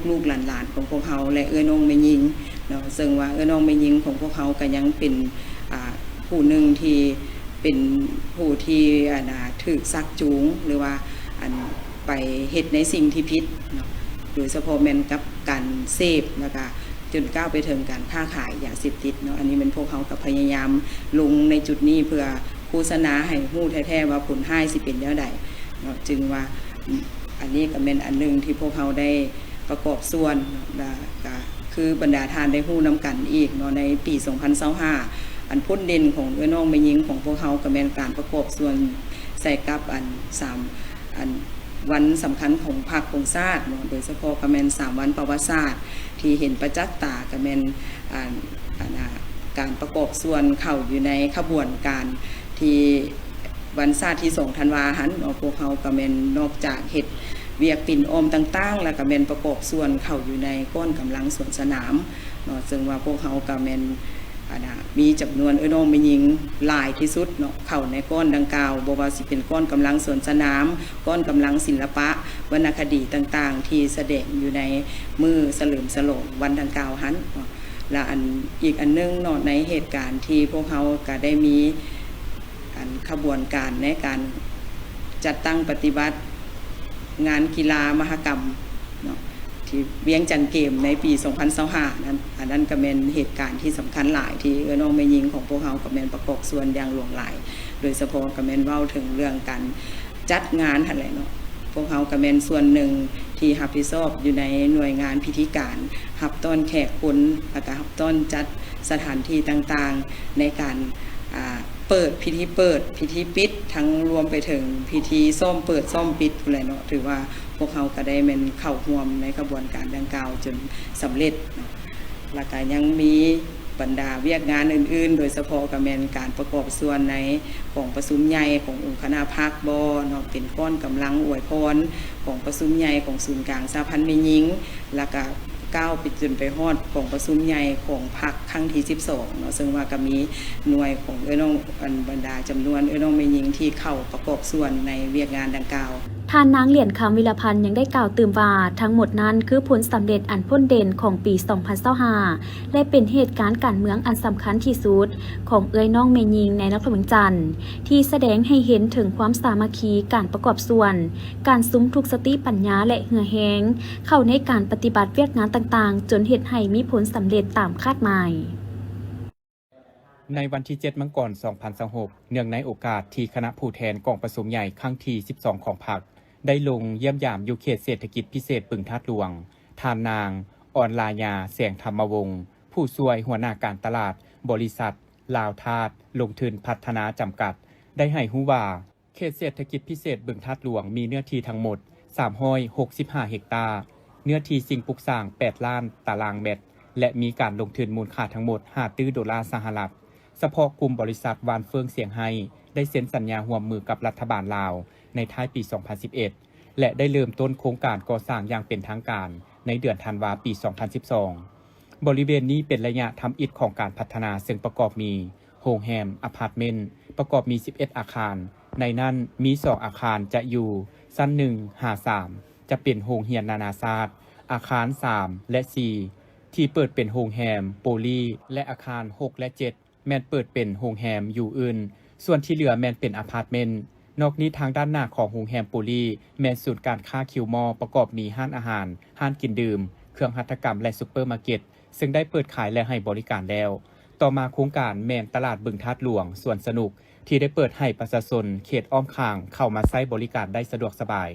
ลูกๆหลานๆของพวกเขาและน้องแม่หญิงเนาะซึ่งว่าน้องแม่หญิงของพวกเขาก็ยังเป็นผู้หนึ่งที่เป็นผู้ที่ถูกซักจูงหรือว่าไปเฮ็ดในสิ่งที่ผิดเนาะโดยเฉพาะแม่นกับการเสพแล้วก็จนก้าวไปถึงการค้าขายยาเสพติดเนาะอันนี้เป็นพวกเขากับพยายามลงในจุดนี้เพื่อโฆษณาให้ฮู้แท้ๆว่าผลให้สิเป็นแนวใดเนาะจึงว่าอันนี้ก็เป็นอันนึงที่พวกเขาได้ประกอบส่วนก็คือบรรดาทานได้ฮู้นํกันอีกเนาะในปี2025อันพ้นเด่นของน้องแม่หญิงของพวกเขาก็เป็นการประกอบส่วนใส่กับวันสำคัญของพรรคของชาติเนาะโดยเฉพาะก็เป็น3วันประวัติศาสตร์ที่เห็นประจักษ์ตาก็เป็นการประกอบส่วนเข้าอยู่ในขบวนการที่วันชาติที่2ธันวาคมเนาะพวกเขาก็เป็นนอกจากเฮ็ดเวียกปิ่นอมต่างๆแล้วก็เป็นประกอบส่วนเข้าอยู่ในก้อนกำลังสวนสนามเนาะซึ่งว่าพวกเขาก็เป็นมีจำนวนน้องแม่หญิงหลายที่สุดเนาะเข้าในก้อนดังกล่าวบ่ว่าสิเป็นก้อนกำลังสวนสนามก้อนกำลังศิลปะวรรณคดีต่างๆที่แสดงอยู่ในมือเฉลิมฉลองวันดังกล่าวหันและอีกอันนึงเนาะในเหตุการณ์ที่พวกเขาก็ได้มีขบวนการในการจัดตั้งปฏิบัติงานกีฬามหกรรมเนาะที่เวียงจันทร์เกมในปี2025นั้นอันนั้นก็เป็นเหตุการณ์ที่สำคัญหลายที่น้องแม่หญิงของพวกเขาก็เป็นประกอบส่วนอย่างหลวงหลายโดยเฉพาะก็เป็นเว้าถึงเรื่องการจัดงานหั่นแหละเนาะพวกเขาก็เป็นส่วนหนึ่งที่รับผิดชอบอยู่ในหน่วยงานพิธีการรับต้อนแขกคนแล้วก็รับต้อนจัดสถานที่ต่างๆในการเปิดพิธีปิดทั้งรวมไปถึงพิธีซ่อมเปิดซ่อมปิดอะไรเนาะถือว่าพวกเขาก็ได้เป็นเข้าร่วมในกระบวนการดังกล่าวจนสำเร็จเนาะแล้วก็ยังมีบรรดาเวียกงานอื่นๆโดยเฉพาะก็เป็นการประกอบส่วนในของประชุมใหญ่ขององค์คณะภาคบ่เนาะเป็นก้อนกำลังอวยพรของประชุมใหญ่ของศูนย์กลางสหพันธ์แม่หญิงแล้วก็ก้าวไปจนไปฮอดของประชุมใหญ่ของพรรคครั้งที่12เนาะซึ่งว่าก็มีหน่วยของน้องบรรดาจำนวนน้องแม่หญิงที่เข้าประกอบส่วนในเวียกงานดังกล่าวท่านนางเหรียญคำวิรพันธ์ยังได้กล่าวตื่มว่าทั้งหมดนั้นคือผลสำเร็จอันพ้นเด่นของปี 2025และเป็นเหตุการณ์การเมืองอันสำคัญที่สุดของน้องแม่หญิงในนครหลวงจันทร์ที่แสดงให้เห็นถึงความสามัคคีการประกอบส่วนการซุ้มทุกสติปัญญาและเหือแหงเข้าในการปฏิบัติเวียกงานต่างๆจนเฮ็ดให้มีผลสำเร็จตามคาดหมายในวันที่ 7 มังกร 2026เนื่องในโอกาสที่คณะผู้แทนกองประชุมใหญ่ครั้งที่ 12 ของพรรคได้ลงเยี่ยมยามอยู่เขตเศรษฐกิจพิเศษปึงทัดหลวงท่านนางออนลายาแสงธรรมวงศ์ผู้ช่วยหัวหน้าการตลาดบริษัท ลาวธาตุลงทุนพัฒนาจำกัดได้ให้ฮู้ว่าเขตเศรษฐกิจพิเศษบึงธาตุหลวงมีเนื้อที่ทั้งหมด365เฮกตาร์เนื้อที่สิ่งปลูกสร้าง8ล้านตารางเมตรและมีการลงทุนมูลค่าทั้งหมด5ตื้อดอลลาร์สหรัฐเฉพาะกลุ่มบริษัทวานเฟิงเสียงไฮ้ได้เซ็นสัญญาร่วมมือกับรัฐบาลลาวในท้ายปี 2011 และได้เริ่มต้นโครงการก่อสร้างอย่างเป็นทางการในเดือนธันวาคมปี 2012 บริเวณนี้เป็นระยะทำอิฐของการพัฒนาซึ่งประกอบมีโรงแรมอพาร์ตเมนต์ประกอบมี11อาคารในนั้นมี2อาคารจะอยู่ชั้น1 53จะเป็นโรงเรียนนานาชาติอาคาร3และ4ที่เปิดเป็นโรงแรมโปลีและอาคาร6และ7แม่นเปิดเป็นโรงแรมอยู่อื่นส่วนที่เหลือแม่นเป็นอพาร์ตเมนต์นอกนี้ทางด้านหน้าของโรงแรมโปลีแม่นศูนย์การค้าคิวมอประกอบมีห้านอาหารห้านกินดื่มเครื่องหัตถกรรมและซุปเปอร์มาร์เก็ตซึ่งได้เปิดขายและให้บริการแล้วต่อมาโครงการแม่นตลาดบึงธาตุหลวงสวนสนุกที่ได้เปิดให้ประชาชนเขตอ้อมข้างเข้ามาใช้บริการได้สะดวกสบาย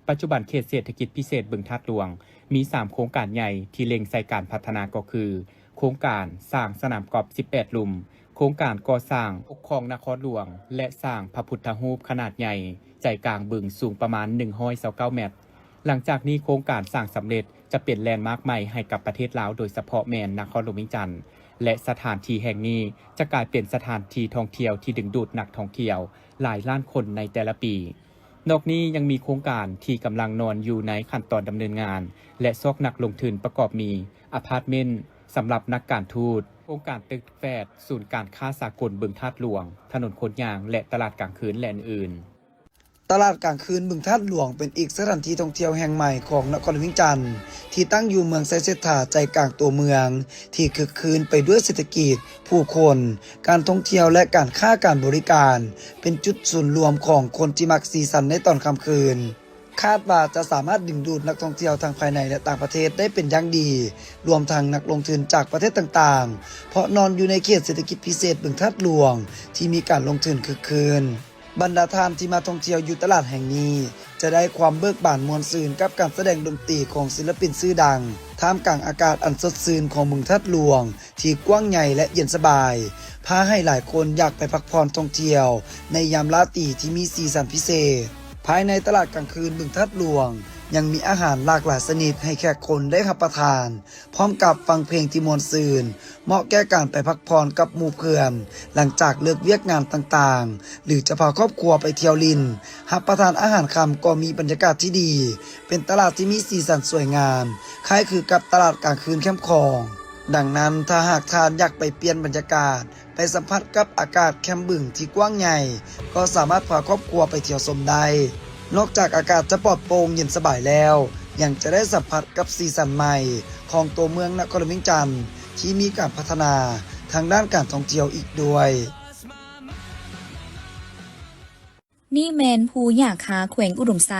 ปัจจุบันเขตเศรษฐกิจพิเศษบึงธาตุหลวงมี3โครงการใหญ่ที่เล็งใส่การพัฒนาก็คือโครงการสร้างสนามกอล์ฟ18หลุมโครงการก่อสร้างปกครองนครหลวงและสร้างพระพุทธรูปขนาดใหญ่ใจกลางบึงสูงประมาณ129เมตรหลังจากนี้โครงการสร้างสำเร็จจะเป็นแลนด์มาร์คใหม่ให้กับประเทศลาวโดยเฉพาะแม่นนครหลวงเวียงจันทน์และสถานที่แห่งนี้จะกลายเป็นสถานที่ท่องเที่ยวที่ดึงดูดนักท่องเที่ยวหลายล้านคนในแต่ละปีนอกนี้ยังมีโครงการที่กำลังนอนอยู่ในขั้นตอนดำเนินงานและซอกนักลงทุนประกอบมีอพาร์ตเมนต์สำหรับนักการทูตโครงการตึกแฝดศูนย์การค้าสากลบึงธาตุหลวงถนนคนยางและตลาดกลางคืนและอื่นตลาดกลางคืนบึงธาตุหลวงเป็นอีกสถานที่ท่องเที่ยวแห่งใหม่ของนครหลวงเวียงจันทน์ที่ตั้งอยู่เมืองไซเซธาใจกลางตัวเมืองที่คึกคืนไปด้วยเศรษฐกิจผู้คนการท่องเที่ยวและการค้าการบริการเป็นจุดศูนย์รวมของคนที่มักสีสันในตอนค่ำคืนคาดว่าจะสามารถดึงดูดนักท่องเที่ยวทั้งภายในและต่างประเทศได้เป็นอย่างดีรวมทั้งนักลงทุนจากประเทศต่างๆเพราะนอนอยู่ในเขตเศรษฐกิจพิเศษบึงธาตุหลวงที่มีการลงทุนคึกคืนบรรดาท่านที่มาท่องเที่ยวอยู่ตลาดแห่งนี้จะได้ความเบิกบานมวลซื่นกับการแสดงดนตรีของศิลปินชื่อดังท่ามกลางอากาศอันสดชื่นของบึงธาตุหลวงที่กว้างใหญ่และเย็นสบายพาให้หลายคนอยากไปพักผ่อนท่องเที่ยวในยามราตรีที่มีสีสันพิเศษภายในตลาดกลางคืนบึงธาตุหลวงยังมีอาหารหลากหลายชนิดให้แขกคนได้รับประทานพร้อมกับฟังเพลงที่ม่วนซื่นเหมาะแก่การไปพักผ่อนกับหมู่เพื่อนหลังจากเลิกเวียกงานต่างๆหรือจะพาครอบครัวไปเที่ยวลินรับประทานอาหารค่ำก็มีบรรยากาศที่ดีเป็นตลาดที่มีสีสันสวยงามคล้ายคือกับตลาดกลางคืนแคมป์คลองดังนั้นถ้าหากท่านอยากไปเปลี่ยนบรรยากาศไปสัมผัสกับอากาศแคมป์บึงที่กว้างใหญ่ก็สามารถพาครอบครัวไปเที่ยวชมได้นอกจากอากาศจะปลอดโปร่งเย็นสบายแล้วยังจะได้สัมผัสกับสีสันใหม่ของตัวเมืองนครหลวงเวียงจันทน์ที่มีการพัฒนาทางด้านการท่องเที่ยวอีกด้วย นี่แมนภูหยาคาแขวงอุดมไซ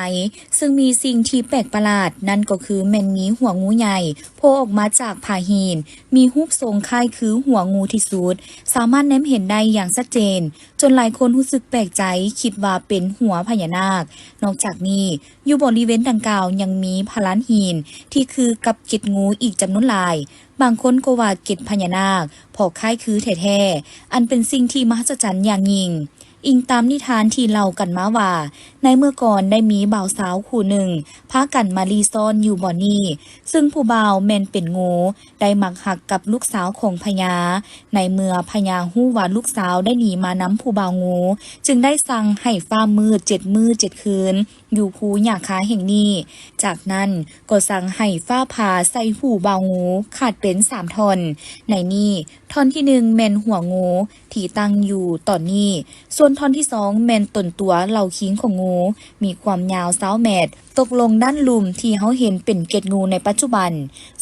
ซึ่งมีสิ่งที่แปลกประหลาดนั่นก็คือแมนมีหัวงูใหญ่โผล่ออกมาจากผาหินมีรูปทรงคล้ายคือหัวงูที่สุดสามารถแนมเห็นได้อย่างชัดเจนจนหลายคนรู้สึกแปลกใจคิดว่าเป็นหัวพญานาคนอกจากนี้อยู่บริเวณดังกล่าวยังมีพลานหินที่คือกับเกล็ดงูอีกจำนวนหลายบางคนก็ว่าเกล็ดพญานาคพอคล้ายคือแท้ๆอันเป็นสิ่งที่มหัศจรรย์อย่างยิ่งอิงตามนิทานที่เล่ากันมาว่าในเมื่อก่อนได้มีบ่าวสาวคู่หนึ่งพากันมารีซ่อนอยู่บ่อนี้ซึ่งผู้บ่าวแม่นเป็นงูได้มักหักกับลูกสาวของพญาในเมื่อพญาฮู้ว่าลูกสาวได้หนีมานำผู้บ่าวงูจึงได้สั่งให้ฟ้ามืด7 มื้อ 7 คืนอยู่ภูหญ้าคาแห่งนี้จากนั้นก็สั่งให้ฟ้าผ่าใส่หูบ่าวงูขาดเป็น3 ท่อนในนี้ท่อนที่1แม่นหัวงูที่ตั้งอยู่ตอนนี้ส่วนท่อนที่2แม่นต้นตัวเหล่าคิงของงูมีความยาว20 เมตรตกลงด้านลุ่มที่เขาเห็นเป็นเกล็ดงูในปัจจุบัน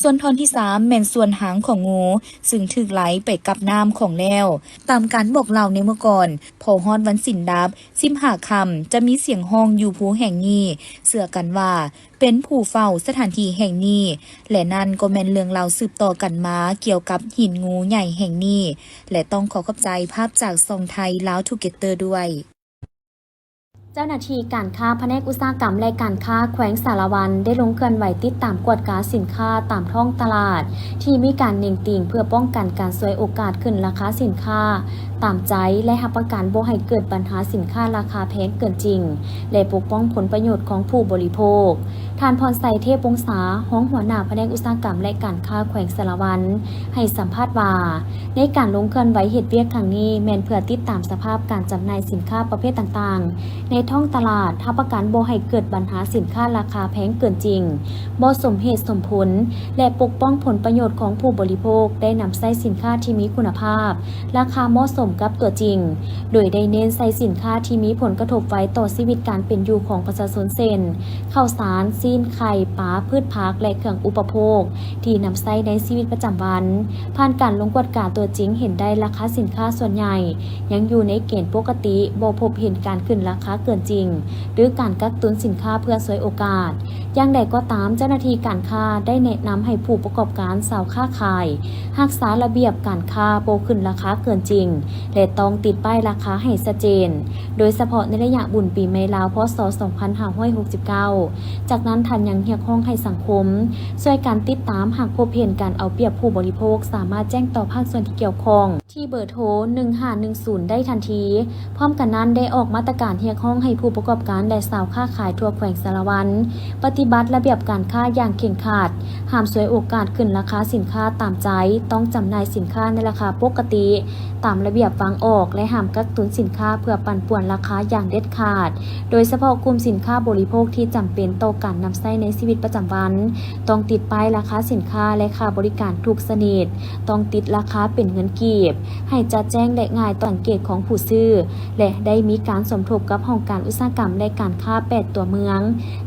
ส่วนท่อนที่3แม่นส่วนหางของงูซึ่งถูกไหลไปกับน้ำของแล้วตามการบอกเล่าในเมื่อก่อนพอฮอดวันสินดับ15 ค่ำจะมีเสียงฮ้องอยู่ภูแห่งนี้เชื่อกันว่าเป็นผู้เฝ้าสถานที่แห่งนี้และนั่นก็แม่นเรื่องเล่าสืบต่อกันมาเกี่ยวกับหินงูใหญ่แห่งนี้และต้องขอบใจภาพจากซองไทยลาวทูเกเตอร์ด้วย เจ้าหน้าที่การค้าแผนกอุตสาหกรรมและการค้าแขวงสารวันได้ลงเคลื่อนไหวติดตามกวดการสินค้าตามท้องตลาดที่มีการเน่งติ่งเพื่อป้องกันการซวยโอกาสขึ้นราคาสินค้าตามใจและรับประกันบ่ให้เกิดปัญหาสินค้าราคาแพงเกินจริงและปกป้องผลประโยชน์ของผู้บริโภคท่านพรไสเทพวงศาห้องหัวหน้าแผนกอุตสาหกรรมและการค้าแขวงสารวันให้สัมภาษณ์ว่าในการลงเคลื่อนไหวเฮ็ดเวียกครั้งนี้แม่นเพื่อติดตามสภาพการจำหน่ายสินค้าประเภทต่างๆในท้องตลาดรับประกันบ่ให้เกิดปัญหาสินค้าราคาแพงเกินจริงบ่สมเหตุสมผลและปกป้องผลประโยชน์ของผู้บริโภคได้นำใช้สินค้าที่มีคุณภาพราคาเหมาะสมกับตัวจริงโดยได้เน้นใช้สินค้าที่มีผลกระทบไว้ต่อชีวิตการเป็นอยู่ของประชาชนเช่นข้าวสารซีนไข่ปลาพืชผักและเครื่องอุปโภคที่นำใช้ในชีวิตประจำวันผ่านการลงกวดการตัวจริงเห็นได้ราคาสินค้าส่วนใหญ่ยังอยู่ในเกณฑ์ปกติบ่พบเห็นการขึ้นราคาเกินจริงหรือการกักตุนสินค้าเพื่อฉวยโอกาสอย่างใดก็ตามเจ้าหน้าที่การค้าได้แนะนำให้ผู้ประกอบการสาวค้าขายรักษาระเบียบการค้าบ่ขึ้นราคาเกินจริงและต้องติดป้ายราคาให้ชัดเจนโดยเฉพาะในระยะบุญปีใหม่ลาวพ.ศ. 2569จากนั้นท่านยังเรียกร้องให้สังคมช่วยการติดตามหากพบเห็นการเอาเปรียบผู้บริโภคสามารถแจ้งต่อภาคส่วนที่เกี่ยวข้องที่เบอร์โทร1510ได้ทันทีพร้อมกันนั้นได้ออกมาตรการเรียกร้องให้ผู้ประกอบการและสาวค้าขายทั่วแขวงสารวันปฏิบัติระเบียบการค้าอย่างเคร่งครัดห้ามฉวยโอกาสขึ้นราคาสินค้าตามใจต้องจำหน่ายสินค้าในราคาปกติตามระเบียบวางออกและห้ามกักตุนสินค้าเพื่อปั่นป่วนราคาอย่างเด็ดขาดโดยเฉพาะกลุ่มสินค้าบริโภคที่จำเป็นต่อการนำใช้ในชีวิตประจำวันต้องติดป้ายราคาสินค้าและค่าบริการทุกชนิดต้องติดราคาเป็นเงินกีบให้จัดแจ้งและง่ายต่อสังเกตของผู้ซื้อและได้มีการสมทบกับห้องการอุตสาหกรรมและการค้า8ตัวเมือง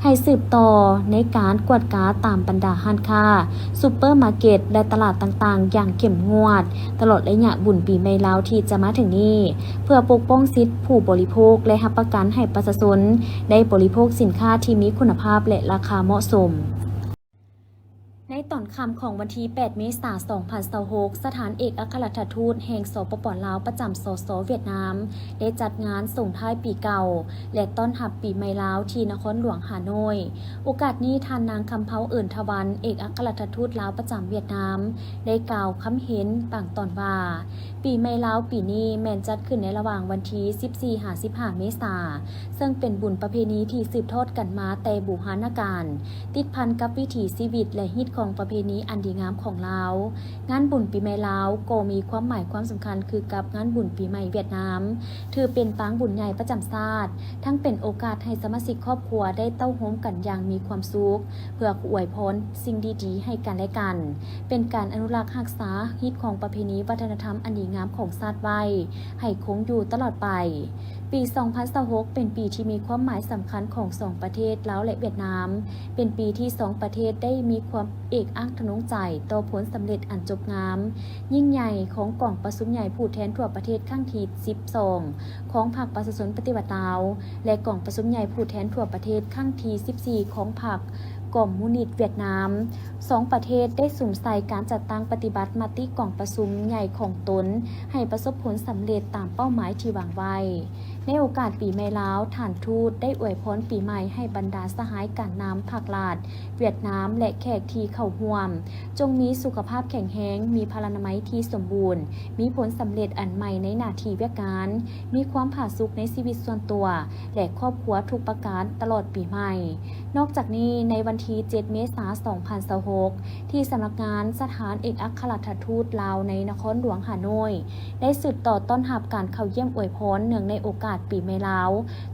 ให้สืบต่อในการกวดกาตามบรรดาห้างค้าซุปเปอร์มาร์เก็ตและตลาดต่างๆอย่างเข้มงวดตลอดระยะบุญปีใหม่ลาวที่จะมาถึงนี้เพื่อปกป้องสิทธิผู้บริโภคและรับประกันให้ประชาชนได้บริโภคสินค้าที่มีคุณภาพและราคาเหมาะสมในตอนค่ำของวันที่ 8 เมษายน 2026 สถานเอกอัครราชทูตแห่งสปป.ลาวประจำสส.เวียดนามได้จัดงานส่งท้ายปีเก่าและต้อนรับปีใหม่ลาวที่นครหลวงฮานอยโอกาสนี้ท่านนางคำเภาเอิญทวันเอกอัครราชทูตลาวประจำเวียดนามได้กล่าวคำเห็นบางตอนว่าปีใหม่ลาวปีนี้แม่นจัดขึ้นในระหว่างวันที่ 14-15 เมษายนซึ่งเป็นบุญประเพณีที่สืบทอดกันมาแต่โบราณกาลติดพันกับวิถีชีวิตและฮิตของประเพณีอันดีงามของลาวงานบุญปีใหม่ลาวก็มีความหมายความสำคัญคือกับงานบุญปีใหม่เวียดนามถือเป็นปางบุญใหญ่ประจำชาติทั้งเป็นโอกาสให้สมาชิกครอบครัวได้เต้าโฮมกันอย่างมีความสุขเพื่ออวยพรสิ่งดีๆให้กันและกันเป็นการอนุรักษ์รักษาฮิตของประเพณีวัฒนธรรมอันดีงามของชาติไว้ให้คงอยู่ตลอดไปปี 2026 เป็นปีที่มีความหมายสำคัญของสองประเทศลาวและเวียดนามเป็นปีที่สองประเทศได้มีความเอกอัคทะนงใจต่อผลสำเร็จอันจบงามยิ่งใหญ่ของกองประชุมใหญ่ผู้แทนทั่วประเทศครั้งที่ 12 ของพรรคประชาชนปฏิวัติลาวและกองประชุมใหญ่ผู้แทนทั่วประเทศครั้งที่ 14 ของพรรคกอมมิวนิสต์เวียดนามสองประเทศได้สุ่มใส่การจัดตั้งปฏิบัติมติกองประชุมใหญ่ของตนให้ประสบผลสำเร็จตามเป้าหมายที่วางไว้ในโอกาสปีใหม่ลาวท่านทูตได้อวยพรปีใหม่ให้บรรดาสหายการน้ำภาคลาดเวียดนามและแขกที่เข้าร่วมจงมีสุขภาพแข็งแรงมีพลานามัยที่สมบูรณ์มีผลสำเร็จอันใหม่ในหน้าที่ราชการมีความผาสุกในชีวิตส่วนตัวและครอบครัวทุกประการตลอดปีใหม่นอกจากนี้ในวันที่ 7 เมษายน 2026 ที่สำนักงานสถานเอกอัครราชทูตลาวในนครหลวงฮานอยได้สืบต่อต้อนรับการเข้าเยี่ยมอวยพรเนื่องในโอกาสปีใหม่ลาว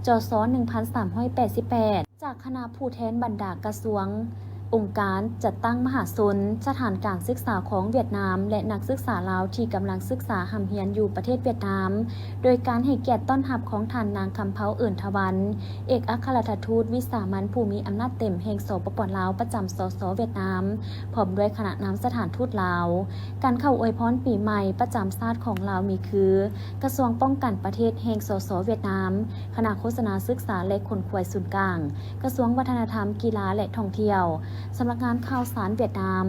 จศ. 1388 จากคณะผู้แทนบรรดากระทรวงองค์การจัดตั้งมหาชนสถานการศึกษาของเวียดนามและนักศึกษาลาวที่กำลังศึกษาหำเฮียนอยู่ประเทศเวียดนามโดยการให้เกียรติต้อนรับของท่านนางคำเภาเอิญทวันเอกอัครราชทูตวิสามัญผู้มีอำนาจเต็มแห่งสปป.ลาวประจำสส.เวียดนามพร้อมด้วยคณะนำสถานทูตลาวการเข้าอวยพรปีใหม่ประจำชาติของลาวมีคือกระทรวงป้องกันประเทศแห่งสส.เวียดนามคณะโฆษณาศึกษาและคนขวยศูนย์กลางกระทรวงวัฒนธรรมกีฬาและท่องเที่ยวสำนักงานข่าวสารเวียดนาม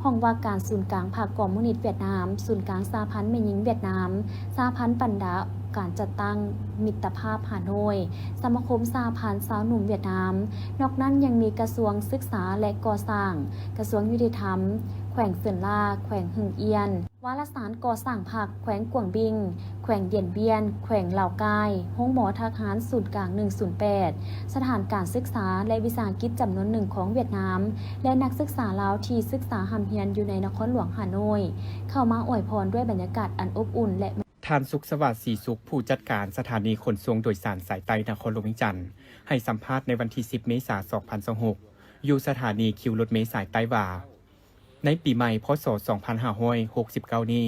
ห้องว่าการศูนย์กลางพรรคกอมมิวนิสต์เวียดนามศูนย์กลางสหพันธ์แม่หญิงเวียดนามสหพันธ์บรรดา การจัดตั้งมิตรภาพฮานอยสมาคมสหพันธ์สาวหนุ่มเวียดนามนอกนั้นยังมีกระทรวงศึกษาและก่อสร้างกระทรวงยุติธรรมแขวงเซินลาแขวงหึงเอียนวารสารก่อสร้างผักแขวงกวางบิงแขวงเดียนเบียนแขวงเหล่ากายห้องหมอทหารศูนย์กลาง108สถานการศึกษาและวิสาหกิจจำนวนหนึ่งของเวียดนามและนักศึกษาลาวที่ศึกษาหำเฮียนอยู่ในนครหลวงฮานอยเข้ามาอวยพรด้วยบรรยากาศอันอบอุ่นและท่านสุขสวัสดิ์ศรีสุขผู้จัดการสถานีขนส่งโดยสารสายใต้นครหลวงเวียงจันทน์ให้สัมภาษณ์ในวันที่ 10 เมษายน 2026 อยู่สถานีคิวรถเมล์สายใต้ว่าในปีใหม่พศ 2569 นี้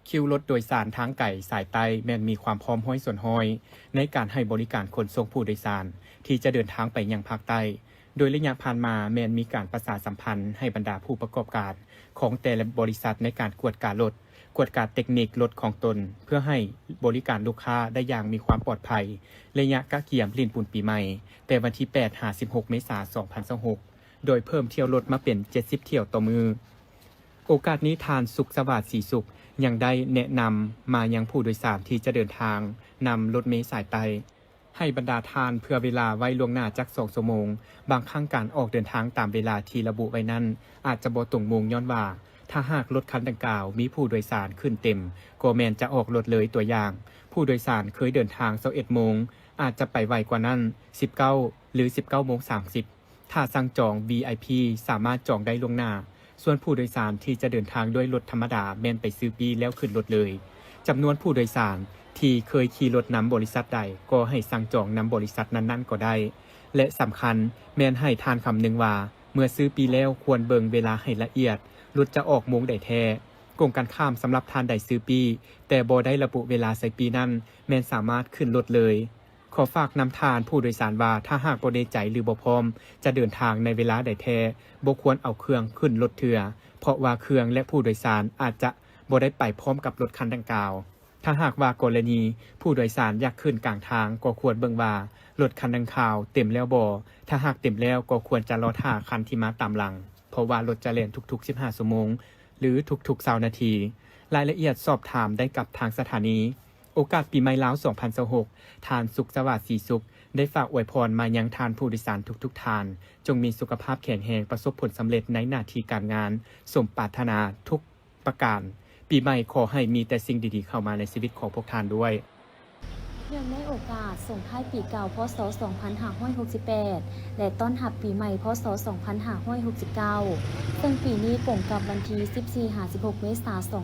คิวรถโดยสารทางไก่สายใต้แม้นมีความพร้อมห้อยส่วนห้อยในการให้บริการขนส่งผู้โดยสารที่จะเดินทางไปยังภาคใต้โดยระยะผ่านมาแม้นมีการประสานสัมพันธ์ให้บรรดาผู้ประกอบการของแต่ละบริษัทในการกวดการรถกวดการเทคนิครถของตนเพื่อให้บริการลูกค้าได้อย่างมีความปลอดภัยระยะกะเกียมลิ้นปุ่นปีใหม่แต่วันที่ 8-16 เมษายน 2026 โดยเพิ่มเที่ยวรถมาเป็น 70 เที่ยวต่อมือโอกาสนี้ทานสุขสวัสดิ์ศรีสุขยังได้แนะนำมายังผู้โดยสารที่จะเดินทางนำรถเมล์สายใต้ให้บรรดาทานเพื่อเวลาไว้ล่วงหน้าจัก2 ชั่วโมงบางครั้งการออกเดินทางตามเวลาที่ระบุไว้นั้นอาจจะบ่ตรงโมงย้อนว่าถ้าหากรถคันดังกล่าวมีผู้โดยสารขึ้นเต็มก็แม่นจะออกรถเลยตัวอย่างผู้โดยสารเคยเดินทาง21 โมงอาจจะไปไวกว่านั้น19หรือ 19:30ถ้าสั่งจอง VIP สามารถจองได้ล่วงหน้าส่วนผู้โดยสารที่จะเดินทางด้วยรถธรรมดาแม่นไปซื้อปีแล้วขึ้นรถเลยจำนวนผู้โดยสารที่เคยขี่รถนำบริษัทใดก็ให้สั่งจองนำบริษัทนั้นๆก็ได้และสำคัญแม่นให้ทานคำหนึ่งว่าเมื่อซื้อปีแล้วควรเบิ่งเวลาให้ละเอียดรถจะออกโมงใดแท้กงกันข้ามสำหรับทานใดซื้อปีแต่บ่ได้ระบุเวลาใส่ปีนั้นแม่นสามารถขึ้นรถเลยขอฝากนำทานผู้โดยสารว่าถ้าหากบ่ได้ใจหรือบ่พร้อมจะเดินทางในเวลาใดแท้บ่ควรเอาเครื่องขึ้นรถเถื่อเพราะว่าเครื่องและผู้โดยสารอาจจะบ่ได้ไปพร้อมกับรถคันดังกล่าวถ้าหากว่ากรณีผู้โดยสารอยากขึ้นกลางทางก็ควรเบิ่งว่ารถคันดังกล่าวเต็มแล้วบ่ถ้าหากเต็มแล้วก็ควรจะรอท่าคันที่มาตามหลังเพราะว่ารถจะแล่นทุกๆ15 ชั่วโมงหรือทุกๆ20 นาทีรายละเอียดสอบถามได้กับทางสถานีโอกาสปีใหม่ลาว 2026 ทานสุขสวัสดิ์ศรีสุขได้ฝากอวยพรมายังทานผู้โดยสารทุกๆทานจงมีสุขภาพแข็งแรงประสบผลสำเร็จในหน้าที่การงานสมปรารถนาทุกประการปีใหม่ขอให้มีแต่สิ่งดีๆเข้ามาในชีวิตของพวกท่านด้วยเนื่องในโอกาสส่งท้ายปีเก่าพศ 2568 และต้อนรับปีใหม่พศ 2569 ซึ่งปีนี้ตรงกับวันที่ 14-16 เมษายน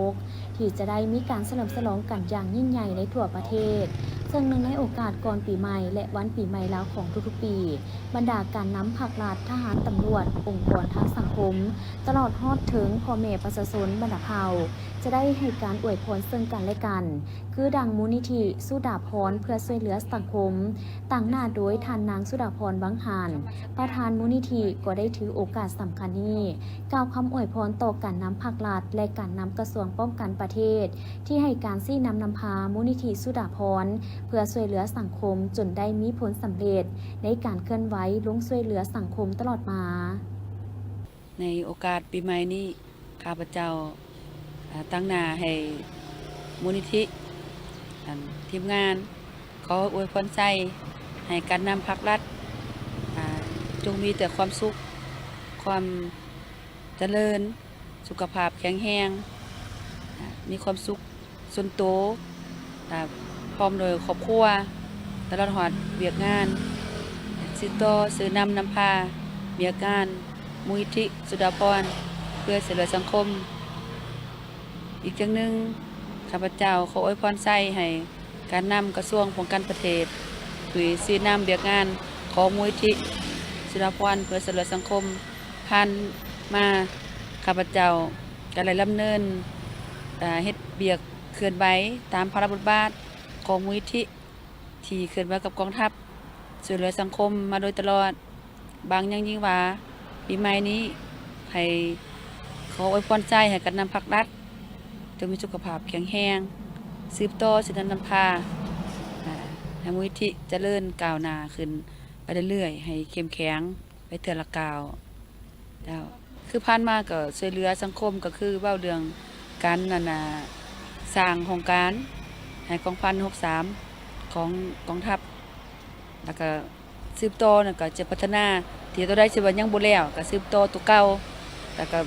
2026 ที่จะได้มีการเฉลิมฉลองกันอย่างยิ่งใหญ่ในทั่วประเทศซึ่งเนื่องในโอกาสก่อนปีใหม่และวันปีใหม่ลาวของทุกๆปีบรรดาการนำภาครัฐทหารตำรวจองค์กรทางสังคมตลอดฮอดถึงพ่อแม่ประชาชนบรรดาเผ่าจะได้ให้การอวยพรซึ่งกันและกันคือดังมูลนิธิสุดาภรณ์เพื่อช่วยเหลือสังคมตั้งหน้าโดยท่านนางสุดาภรณ์วังหานประธานมูลนิธิก็ได้ถือโอกาสสำคัญนี้กล่าวคำอวยพรต่อการนำภาครัฐและการนำกระทรวงป้องกันประเทศที่ให้การซี่นำพามูลนิธิสุดาภรณ์เพื่อช่วยเหลือสังคมจนได้มีผลสำเร็จในการเคลื่อนไหวลงช่วยเหลือสังคมตลอดมาในโอกาสปีใหม่นี้ข้าพเจ้าตั้งหน้าให้มูลนิธิทีมงานขออวยพรใจให้การนำภาครัฐจงมีแต่ความสุขความเจริญสุขภาพแข็งแรงมีความสุขส่วนตัวพร้อมโดยครอบครัวตลอดหอดเวียกงานสิโตซื้อนำพาเวียกงานมูลนิธิสุดาภรณ์เพื่อช่วยเหลือสังคมอีกจังหนึ่งข้าพเจ้าขออวยพรใส่ให้การนำกระทรวงป้องกันประเทศถุยซื้อนำเบียกงานของมูลนิธิสุดาภรณ์เพื่อช่วยเหลือสังคมผ่านมาข้าพเจ้าก็ได้ดำเนินเฮ็ดเบียกเคลื่อนไหวตามพระราชบทบาทของมูลนิธิที่เคลื่อนไหวกับกองทัพช่วยเหลือสังคมมาโดยตลอดบางอย่างยิ่งว่าปีใหม่นี้ให้ขออวยพรใจให้การนำภาครัฐจงมีสุขภาพแข็งแรงสืบต่อสินนำพาให้มูลนิธิเจริญก้าวหน้าขึ้นไปเรื่อยๆให้เข้มแข็งไปเทื่อละก้าวแล้วคือผ่านมาก็ช่วยเหลือสังคมก็คือเว้าเรื่องการสร้างโครงการ ให้กองพัน63ของกองทัพแล้วก็สืบต่อแล้วก็จะพัฒนาที่ตัวใดสิว่ายังบ่แล้วก็สืบต่อตัวเก่าแล้วก็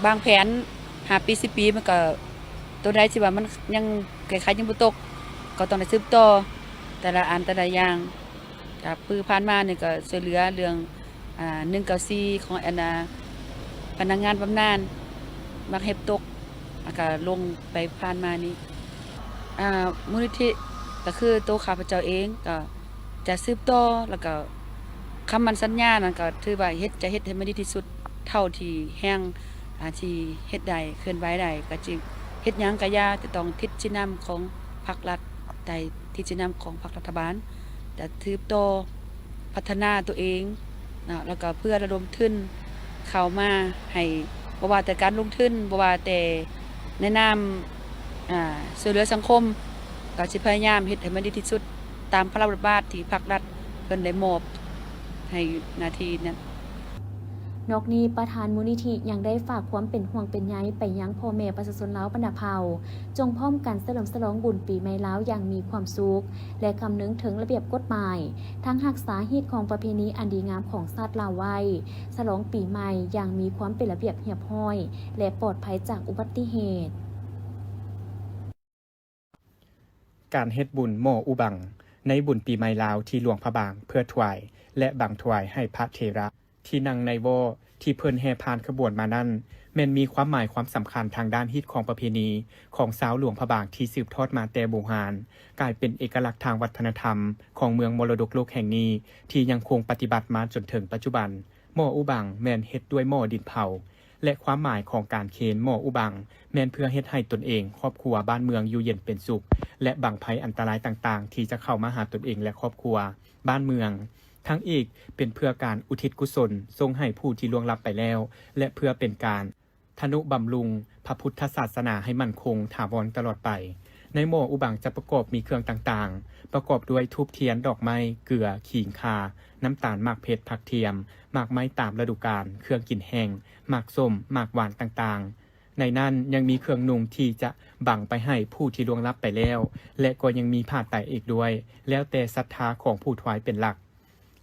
บางแผน5 ปี 10 ปีมันก็ตัวใดสิว่ามันยังคล้ายๆยังบ่ตกก็ต้องได้สืบต่อแต่ละอันแต่ละอย่างจากปือผ่านมานี่ก็ช่วยเหลือเรื่อง194ของพนักงานบำนาญมักเฮ็บตกแล้วก็ลงไปผ่านมานี้มูลนิธิก็คือตัวข้าพเจ้าเองก็จะสืบต่อแล้วก็คำมันสัญญานั่นก็ถือว่าจะเฮ็ดให้มันดีที่สุดเท่าที่แห้งที่เฮ็ดได้เคลื่อนไหวได้ก็จริงเฮ็ดหยังก็อย่าจะต้องทิศชี้นำของภาครัฐแต่ทิศชี้นำของภาครัฐบาลจะสืบต่อพัฒนาตัวเองนะแล้วก็เพื่อระดมทุนเข้ามาให้บ่ว่าแต่การลงทุนบ่ว่าแต่ในนามช่วยเหลือสังคมก็สิพยายามเฮ็ดให้มันดีที่สุดตามพระราชบัญญัติที่ภาครัฐเพิ่นได้มอบให้หน้าที่นั้น นอกนี้ประธานมูลนิธิยังได้ฝากความเป็นห่วงเป็นใยไปยังพ่อแม่ประชาชนลาวบรรดาเผ่าจงพร้อมกันเฉลิมฉลองบุญปีใหม่ลาวอย่างมีความสุขและคำนึงถึงระเบียบกฎหมายทั้งรักษาฮีตของประเพณีอันดีงามของชาติลาวไว้ฉลองปีใหม่อย่างมีความเป็นระเบียบเรียบร้อยและปลอดภัยจากอุบัติเหตุการเฮ็ดบุญหม้ออุบังในบุญปีใหม่ลาวที่หลวงพระบางเพื่อถวายและบังถวายให้พระเถระที่นั่งในวอที่เพิ่นแห่พานขบวนมานั้นแม่นมีความหมายความสำคัญทางด้านฮิตของประเพณีของสาวหลวงพระบางที่สืบทอดมาแต่โบราณกลายเป็นเอกลักษณ์ทางวัฒนธรรมของเมืองมรดกโลกแห่งนี้ที่ยังคงปฏิบัติมาจนถึงปัจจุบันหม้ออุบังแม่นเฮ็ดด้วยหม้อดินเผาและความหมายของการเคนหม้ออุบังแม่นเพื่อเฮ็ดให้ตนเองครอบครัวบ้านเมืองอยู่เย็นเป็นสุขและบังภัยอันตรายต่างๆที่จะเข้ามาหาตนเองและครอบครัวบ้านเมืองทั้งอีกเป็นเพื่อการอุทิศกุศลทรงให้ผู้ที่ล่วงลับไปแล้วและเพื่อเป็นการทนุบำรุงพระพุทธศาสนาให้มั่นคงถาวรตลอดไปในหม้ออุบังจะประกอบมีเครื่องต่างๆประกอบด้วยธูปเทียนดอกไม้เกลือขิงข่าน้ำตาลหมากเพชรผักเทียมหมากไม้ตามฤดูกาลเครื่องกินแห้งหมากส้มหมากหวานต่างๆในนั้นยังมีเครื่องนุ่งที่จะบังไปให้ผู้ที่ล่วงลับไปแล้วและก็ยังมีผ้าไตรอีกด้วยแล้วแต่ศรัทธาของผู้ถวายเป็นหลัก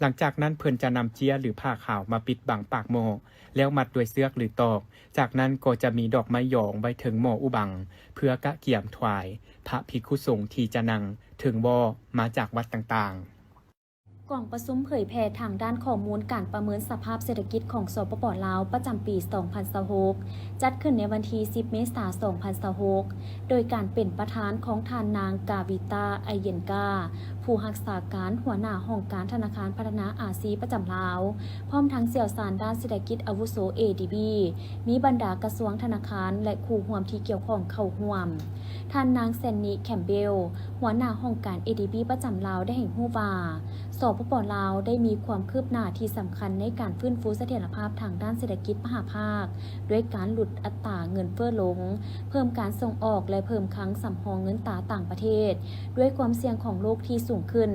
หลังจากนั้นเพิ่นจะนำเจียหรือผ้าขาวมาปิดบังปากหม้อแล้วมัดด้วยเสือกหรือตอกจากนั้นก็จะมีดอกไม้หยองไว้ถึงหม้ออุบังเพื่อกะเกี่ยมถวายพระภิกษุสงฆ์ที่จะนั่งถึงบ่อมาจากวัดต่างๆกล่องประชุมเผยแพร่ทางด้านข้อมูลการประเมินสภาพเศรษฐกิจของสปป.ลาวประจำปี 2026 จัดขึ้นในวันที่ 10 เมษายน 2026 โดยการเป็นประธานของท่านนางกาวิตา ไอเยนกา ผู้รักษาการหัวหน้าห้องการธนาคารพัฒนาอาซีประจำลาว พร้อมทั้งเสี่ยวสารด้านเศรษฐกิจอาวุโส ADB มีบรรดากระทรวงธนาคารและคู่ร่วมที่เกี่ยวข้องเข้าร่วม ท่านนางแซนนีแคมเบลหัวหน้าห้องการ ADB ประจำลาวได้ให้รู้ว่าสปป.ลาวได้มีความคืบหน้าที่สำคัญในการฟื้นฟูเสถียรภาพทางด้านเศรษฐกิจมหาภาคด้วยการลดอัตราเงินเฟ้อลงเพิ่มการส่งออกและเพิ่มคลังสำรองเงินตราต่างประเทศด้วยความเสี่ยงของโลกที่สูงขึ้น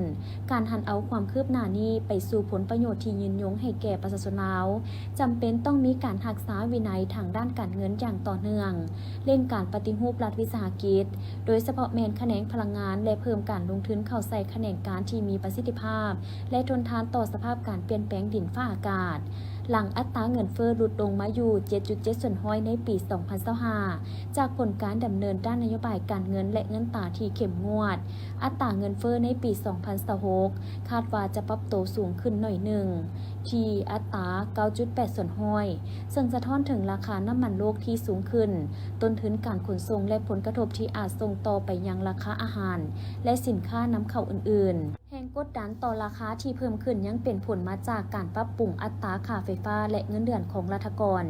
การหันเอาความคืบหน้านี้ไปสู่ผลประโยชน์ที่ยืนยงให้แก่ประชาชนลาวจำเป็นต้องมีการรักษาวินัยทางด้านการเงินอย่างต่อเนื่องเร่งการปฏิรูปรัฐวิสาหกิจโดยเฉพาะแมนแขนงพลังงานและเพิ่มการลงทุนเข้าใส่แขนงการที่มีประสิทธิภาพและทนทานต่อสภาพการเปลี่ยนแปลงดินฟ้าอากาศหลังอัตราเงินเฟ้อลดลงมาอยู่ 7.7% ในปี 2025 จากผลการดำเนินด้านนโยบายการเงินและเงินตราที่เข้มงวดอัตราเงินเฟ้อในปี 2026 คาดว่าจะปรับตัวสูงขึ้นหน่อยหนึ่งที่อัตรา 9.8% ซึ่งสะท้อนถึงราคาน้ำมันโลกที่สูงขึ้นต้นทุนการขนส่งและผลกระทบที่อาจส่งต่อไปยังราคาอาหารและสินค้านำเข้าอื่นๆแห่งกดดันต่อราคาที่เพิ่มขึ้นยังเป็นผลมาจากการปรับปรุงอัตราค่าไฟฟ้าและเงินเดือนของรัฐกร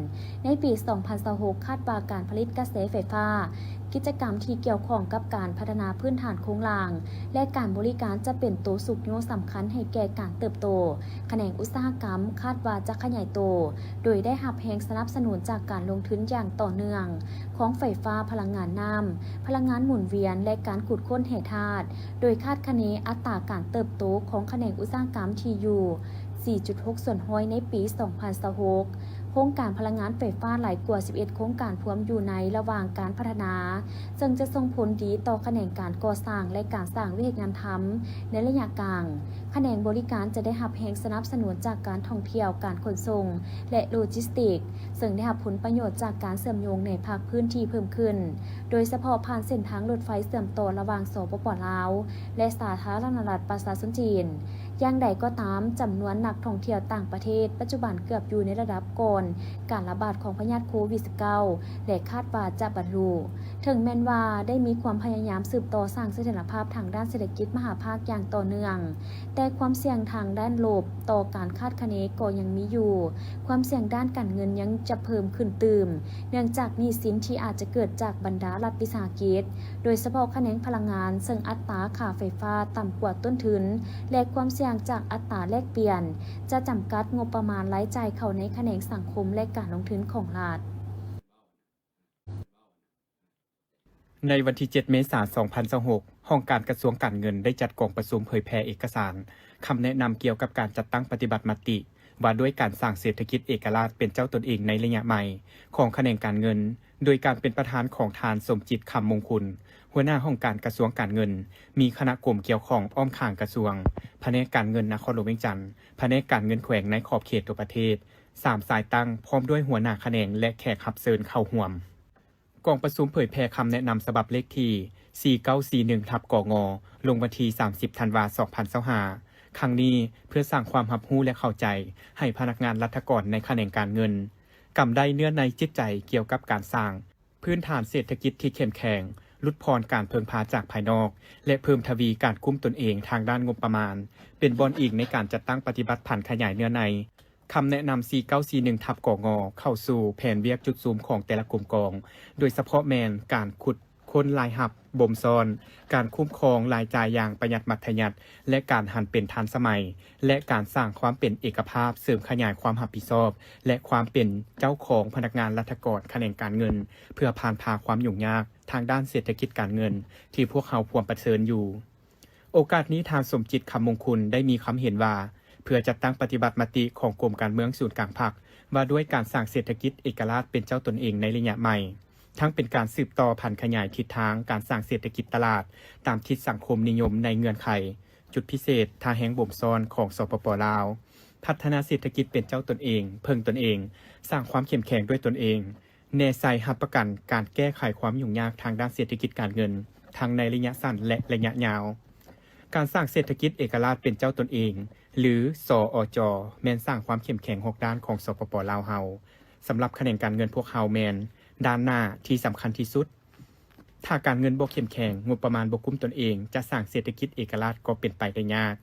ในปี 2026 คาดว่าการผลิตกระแสไฟฟ้ากิจกรรมที่เกี่ยวข้องกับการพัฒนาพื้นฐานโครงสร้างและการบริการจะเป็นตัวสุกโยสำคัญให้แก่การเติบโตแขนงอุตสาหกรรมคาดว่าจะขยายโตโดยได้รับแรงสนับสนุนจากการลงทุนอย่างต่อเนื่องของไฟฟ้าพลังงานน้ำพลังงานหมุนเวียนและการขุดค้นแร่ธาตุโดยคาดคะเนอัตราการเติบโตของแขนงอุตสาหกรรมที่อยู่ 4.6% ในปี 2026 โครงการพลังงานไฟฟ้าหลายกว่า 11 โครงการพร้อมอยู่ในระหว่างการพัฒนาซึ่งจะส่งผลดีต่อแขนงการก่อสร้างและการสร้างวิทยางานทำในระยะกลางแขนงบริการจะได้รับแรงสนับสนุนจากการท่องเที่ยวการขนส่งและโลจิสติกส์ซึ่งได้รับผลประโยชน์จากการเชื่อมโยงในภาคพื้นที่เพิ่มขึ้นโดยเฉพาะผ่านเส้นทางรถไฟเชื่อมต่อระหว่างสปป.ลาวและสาธารณรัฐประชาชนจีนอย่างใดก็ตามจำนวนนักท่องเที่ยวต่างประเทศปัจจุบันเกือบอยู่ในระดับก่อนการระบาดของพยาธิโควิด -19 และคาดว่าจะบรรลุถึงแม้นว่าได้มีความพยายามสืบต่อสร้างเสถียรภาพทางด้านเศรษฐกิจมหาภาคอย่างต่อเนื่องแต่ความเสี่ยงทางด้านลบต่อการคาดคะเนก็ยังมีอยู่ความเสี่ยงด้านการเงินยังจะเพิ่มขึ้นตื่มเนื่องจากหนี้สินที่อาจจะเกิดจากบรรดารัฐวิสาหกิจโดยเฉพาะแขนงพลังงานซึ่งอัตราค่าไฟฟ้าต่ำกว่าต้นทุนและความเสี่ยงจากอัตราแลกเปลี่ยนจะจำกัดงบประมาณรายจ่ายเข้าในแขนงสังคมและการลงทุนของรัฐ ในวันที่ 7 เมษายน 2026 ห้องการกระทรวงการเงินได้จัดกองประชุมเผยแพร่เอกสารคำแนะนำเกี่ยวกับการจัดตั้งปฏิบัติมติว่าด้วยการสร้างเศรษฐกิจเอกราชเป็นเจ้าตนเองในระยะใหม่ของแขนงการเงินโดยการเป็นประธานของทานสมจิตคำมงคลหัวหน้าห้องการกระทรวงการเงินมีคณะกลุ่มเกี่ยวข้องอ้อมข้างกระทรวงแผนกการเงินนครหลวงเวียงจันทร์แผนกการเงินแขวงในขอบเขตตัวประเทศ3สายตั้งพร้อมด้วยหัวหน้าแขนงและแขกรับเชิญเข้าร่วมกองประชุมเผยแพร่คำแนะนำฉบับเลขที่4941/กงลงวันที่30 ธันวาคม 2025ครั้งนี้เพื่อสร้างความรับรู้และเข้าใจให้พนักงานรัฐกรในแขนงการเงินกำได้เนื้อในจิตใจเกี่ยวกับการสร้างพื้นฐานเศรษฐกิจที่เข้มแข็งลดพรการเพิ่งพาจากภายนอกและเพิ่มทวีการคุ้มตนเองทางด้านงบประมาณเป็นบอนอีกในการจัดตั้งปฏิบัติผันขยายเนื้อในคำแนะนำ4941/กงเข้าสู่แผนเวียกจุดซูมของแต่ละกลุ่มกองโดยเฉพาะแมนการขุดค้นรายหับบ่มซ้อนการคุ้มครองรายจ่ายอย่างประหยัดมัธยัติและการหันเป็นทันสมัยและการสร้างความเป็นเอกภาพเสริมขยายความรับผิดชอบและความเป็นเจ้าของพนักงานรัฐกรแขนงการเงินเพื่อผ่านพาความยุ่งยากทางด้านเศรษฐกิจการเงินที่พวกเขาพวงเผชิญอยู่โอกาสนี้ทางสมจิตคำมงคลได้มีคำเห็นว่าเพื่อจัดตั้งปฏิบัติมติของกรมการเมืองศูนย์กลางภาคว่าด้วยการสร้างเศรษฐกิจเอกราชเป็นเจ้าตนเองในระยะใหม่ทั้งเป็นการสืบต่อผันขยายทิศทางการสร้างเศรษฐกิจตลาดตามทิศสังคมนิยมในเงื่อนไขจุดพิเศษท่าแห้งบ่มซ้อนของสปป.ลาวพัฒนาเศรษฐกิจเป็นเจ้าตนเองเพิ่งตนเองสร้างความเข้มแข็งด้วยตนเองแน่ใจรับประกันการแก้ไขความยุ่งยากทางด้านเศรษฐกิจการเงินทั้งในระยะสั้นและระยะยาวการสร้างเศรษฐกิจเอกราชเป็นเจ้าตนเองหรือสอจ.แม่นสร้างความเข้มแข็ง6ด้านของสปป.ลาวเฮาสำหรับแขนงการเงินพวกเฮาแม่นด้านหน้าที่สำคัญที่สุดถ้าการเงินบ่เข้มแข็งงบประมาณบ่คุ้มตนเองจะสร้างเศรษฐกิจเอกราชก็เป็นไปได้ยาก